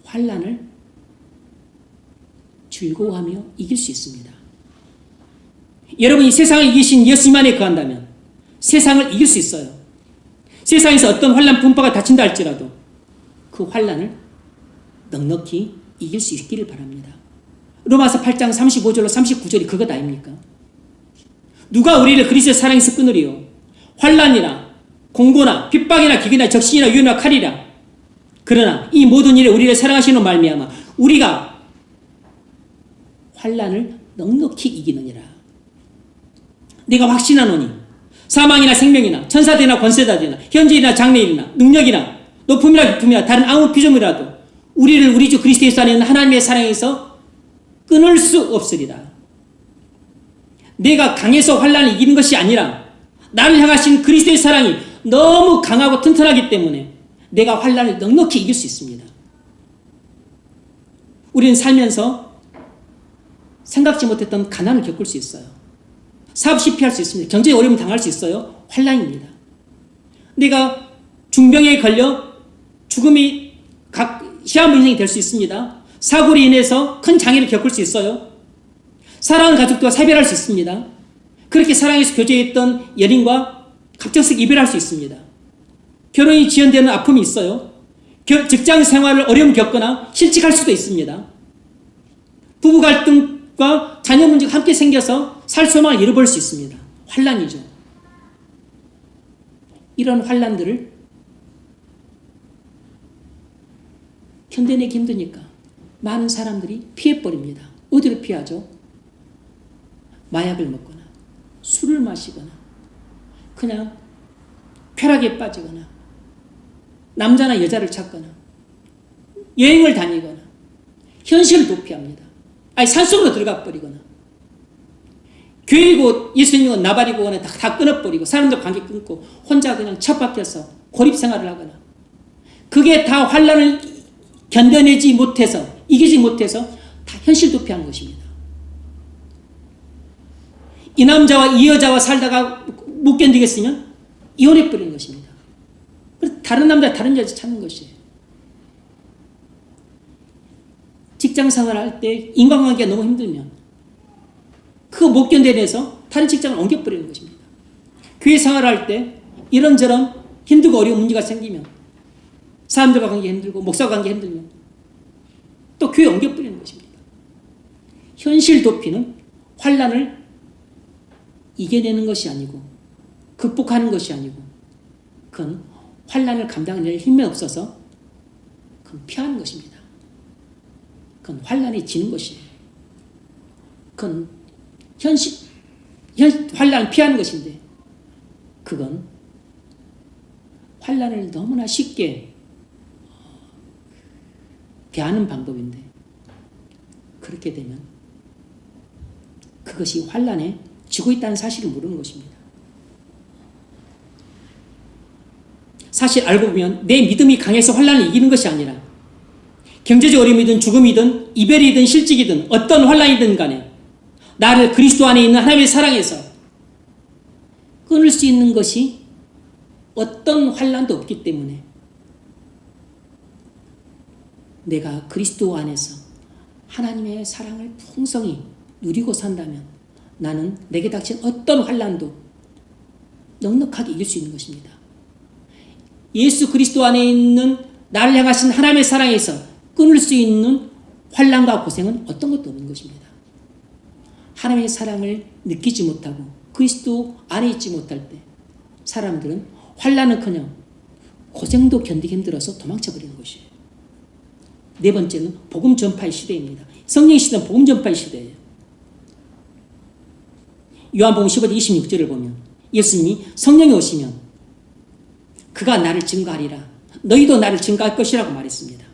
환난을 즐거워하며 이길 수 있습니다. 여러분이 세상을 이기신 예수님 안에 거한다면 세상을 이길 수 있어요. 세상에서 어떤 환난 분파가 닥친다 할지라도 그 환난을 넉넉히 이길 수 있기를 바랍니다. 로마서 8장 35절로 39절이 그것 아닙니까? 누가 우리를 그리스도의 사랑에서 끊으리요? 환난이나 공고나 핍박이나 기근이나 적신이나 유나 칼이라. 그러나 이 모든 일에 우리를 사랑하시는 말미암아 우리가 환난을 넉넉히 이기느니라. 내가 확신하노니 사망이나 생명이나 천사들이나 권세자들이나 현재이나 장래일이나 능력이나 높음이나 깊음이나 다른 아무 피조물이라도 우리를 우리 주 그리스도 예수 안에 있는 하나님의 사랑에서 끊을 수 없으리라. 내가 강해서 환난을 이기는 것이 아니라 나를 향하신 그리스도의 사랑이 너무 강하고 튼튼하기 때문에 내가 환난을 넉넉히 이길 수 있습니다. 우리는 살면서 생각지 못했던 가난을 겪을 수 있어요. 사업 실패할 수 있습니다. 경제에 어려움을 당할 수 있어요. 환난입니다. 내가 중병에 걸려 죽음이 희한한 인생이 될 수 있습니다. 사고로 인해서 큰 장애를 겪을 수 있어요. 사랑하는 가족들과 사별할 수 있습니다. 그렇게 사랑에서 교제했던 연인과 갑작스럽게 이별할 수 있습니다. 결혼이 지연되는 아픔이 있어요. 직장 생활을 어려움 겪거나 실직할 수도 있습니다. 부부 갈등과 자녀 문제가 함께 생겨서 살 소망을 잃어버릴 수 있습니다. 환난이죠. 이런 환난들을 견뎌내기 힘드니까 많은 사람들이 피해버립니다. 어디로 피하죠? 마약을 먹거나 술을 마시거나 그냥 쾌락에 빠지거나 남자나 여자를 찾거나 여행을 다니거나 현실을 도피합니다. 아니 산속으로 들어가 버리거나 교회고 예수님은 나발이고 다 끊어버리고 사람들 관계 끊고 혼자 그냥 첩박해서 고립 생활을 하거나 그게 다 환난을 견뎌내지 못해서 이기지 못해서 다 현실 도피하는 것입니다. 이 남자와 이 여자와 살다가 못 견디겠으면 이혼해버리는 것입니다. 그래서 다른 남자 다른 여자 찾는 것이에요. 직장 생활할 때 인간관계가 너무 힘들면 그거 못 견뎌내서 다른 직장을 옮겨버리는 것입니다. 교회 생활할 때 이런저런 힘들고 어려운 문제가 생기면 사람들과 관계 힘들고 목사와 관계 힘들면 또 교회 옮겨버리는 것입니다. 현실 도피는 환난을 이겨내는 것이 아니고 극복하는 것이 아니고 그건 환난을 감당할 힘이 없어서 그건 피하는 것입니다. 그건 환난이 지는 것이에요. 그건 환난을 피하는 것인데 그건 환난을 너무나 쉽게 대하는 방법인데 그렇게 되면 그것이 환난에 지고 있다는 사실을 모르는 것입니다. 사실 알고 보면 내 믿음이 강해서 환난을 이기는 것이 아니라 경제적 어려움이든 죽음이든 이별이든 실직이든 어떤 환난이든 간에 나를 그리스도 안에 있는 하나님의 사랑에서 끊을 수 있는 것이 어떤 환난도 없기 때문에 내가 그리스도 안에서 하나님의 사랑을 풍성히 누리고 산다면 나는 내게 닥친 어떤 환난도 넉넉하게 이길 수 있는 것입니다. 예수 그리스도 안에 있는 나를 향하신 하나님의 사랑에서 끊을 수 있는 환난과 고생은 어떤 것도 없는 것입니다. 하나님의 사랑을 느끼지 못하고 그리스도 안에 있지 못할 때 사람들은 환난은커녕 고생도 견디기 힘들어서 도망쳐버리는 것이에요. 네 번째는 복음 전파의 시대입니다. 성령의 시대는 복음 전파의 시대예요. 요한복음 15장 26절을 보면 예수님이 성령이 오시면 그가 나를 증거하리라. 너희도 나를 증거할 것이라고 말했습니다.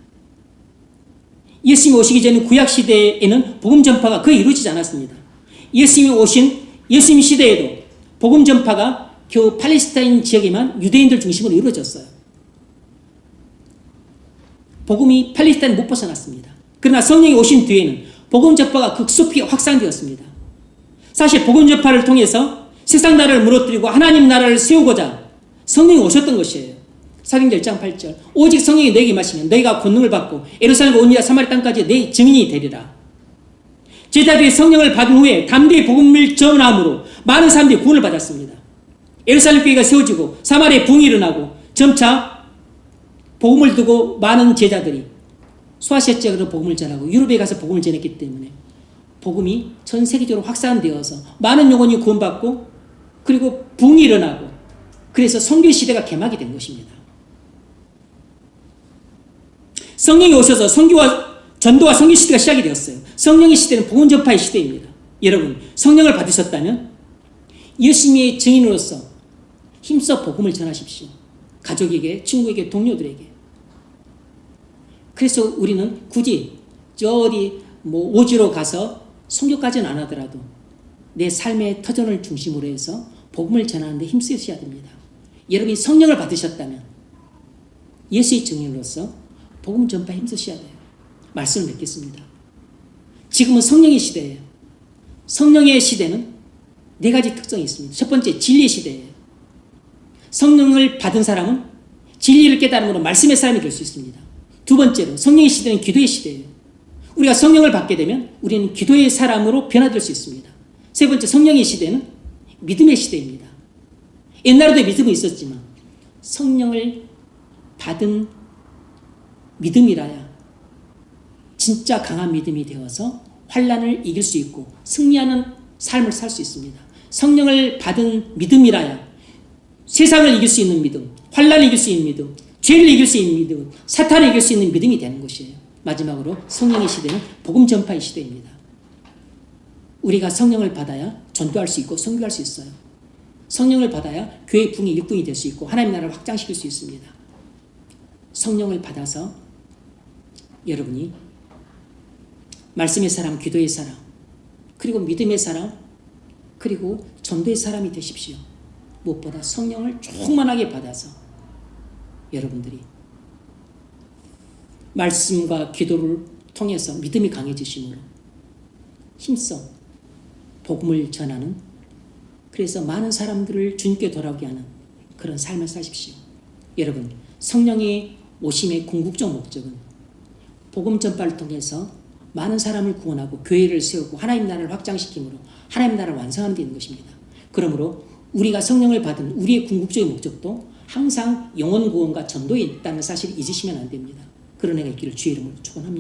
예수님이 오시기 전에 구약 시대에는 복음 전파가 거의 이루어지지 않았습니다. 예수님이 오신 예수님 시대에도 복음 전파가 겨우 팔레스타인 지역에만 유대인들 중심으로 이루어졌어요. 복음이 팔레스타인을 못 벗어났습니다. 그러나 성령이 오신 뒤에는 복음 전파가 극속히 확산되었습니다. 사실 복음 전파를 통해서 세상 나라를 무너뜨리고 하나님 나라를 세우고자 성령이 오셨던 것이에요. 사도행전 1장 8절 오직 성령이 너에게 임하시면 너희가 권능을 받고 예루살렘과 온 유다 사마리아 땅까지 내 증인이 되리라. 제자들이 성령을 받은 후에 담대히 복음을 전함으로 많은 사람들이 구원을 받았습니다. 예루살렘 교회가 세워지고 사마리아에 부흥이 일어나고 점차 복음을 두고 많은 제자들이 소아시아 지역으로 복음을 전하고 유럽에 가서 복음을 전했기 때문에 복음이 전 세계적으로 확산되어서 많은 영혼이 구원받고 그리고 부흥이 일어나고 그래서 선교 시대가 개막이 된 것입니다. 성령이 오셔서 선교와 전도와 선교 시대가 시작이 되었어요. 성령의 시대는 복음 전파의 시대입니다. 여러분 성령을 받으셨다면 예수님의 증인으로서 힘써 복음을 전하십시오. 가족에게, 친구에게, 동료들에게. 그래서 우리는 굳이 저 어디 오지로 가서 선교까지는 안 하더라도 내 삶의 터전을 중심으로 해서 복음을 전하는 데 힘쓰셔야 됩니다. 여러분이 성령을 받으셨다면 예수의 증인으로서 복음 전파에 힘쓰셔야 돼요. 말씀을 맺겠습니다. 지금은 성령의 시대예요. 성령의 시대는 네 가지 특성이 있습니다. 첫 번째, 진리의 시대예요. 성령을 받은 사람은 진리를 깨달음으로 말씀의 사람이 될 수 있습니다. 두 번째로, 성령의 시대는 기도의 시대예요. 우리가 성령을 받게 되면 우리는 기도의 사람으로 변화될 수 있습니다. 세 번째, 성령의 시대는 믿음의 시대입니다. 옛날에도 믿음이 있었지만 성령을 받은 믿음이라야 진짜 강한 믿음이 되어서 환난을 이길 수 있고 승리하는 삶을 살 수 있습니다. 성령을 받은 믿음이라야 세상을 이길 수 있는 믿음, 환난을 이길 수 있는 믿음, 죄를 이길 수 있는 믿음, 사탄을 이길 수 있는 믿음이 되는 것이에요. 마지막으로 성령의 시대는 복음 전파의 시대입니다. 우리가 성령을 받아야 전도할 수 있고 선교할 수 있어요. 성령을 받아야 교회 붕의 일꾼이 될 수 있고 하나님 나라를 확장시킬 수 있습니다. 성령을 받아서 여러분이 말씀의 사람, 기도의 사람, 그리고 믿음의 사람, 그리고 전도의 사람이 되십시오. 무엇보다 성령을 충만하게 받아서 여러분들이 말씀과 기도를 통해서 믿음이 강해지심으로 힘써 복음을 전하는, 그래서 많은 사람들을 주님께 돌아오게 하는 그런 삶을 사십시오. 여러분, 성령의 오심의 궁극적 목적은 복음 전파를 통해서 많은 사람을 구원하고 교회를 세우고 하나님 나라를 확장시킴으로 하나님 나라를 완성하는 데 있는 것입니다. 그러므로 우리가 성령을 받은 우리의 궁극적인 목적도 항상 영혼 구원과 전도에 있다는 사실을 잊으시면 안 됩니다. 그런 애가 있기를 주의 이름으로 축원합니다.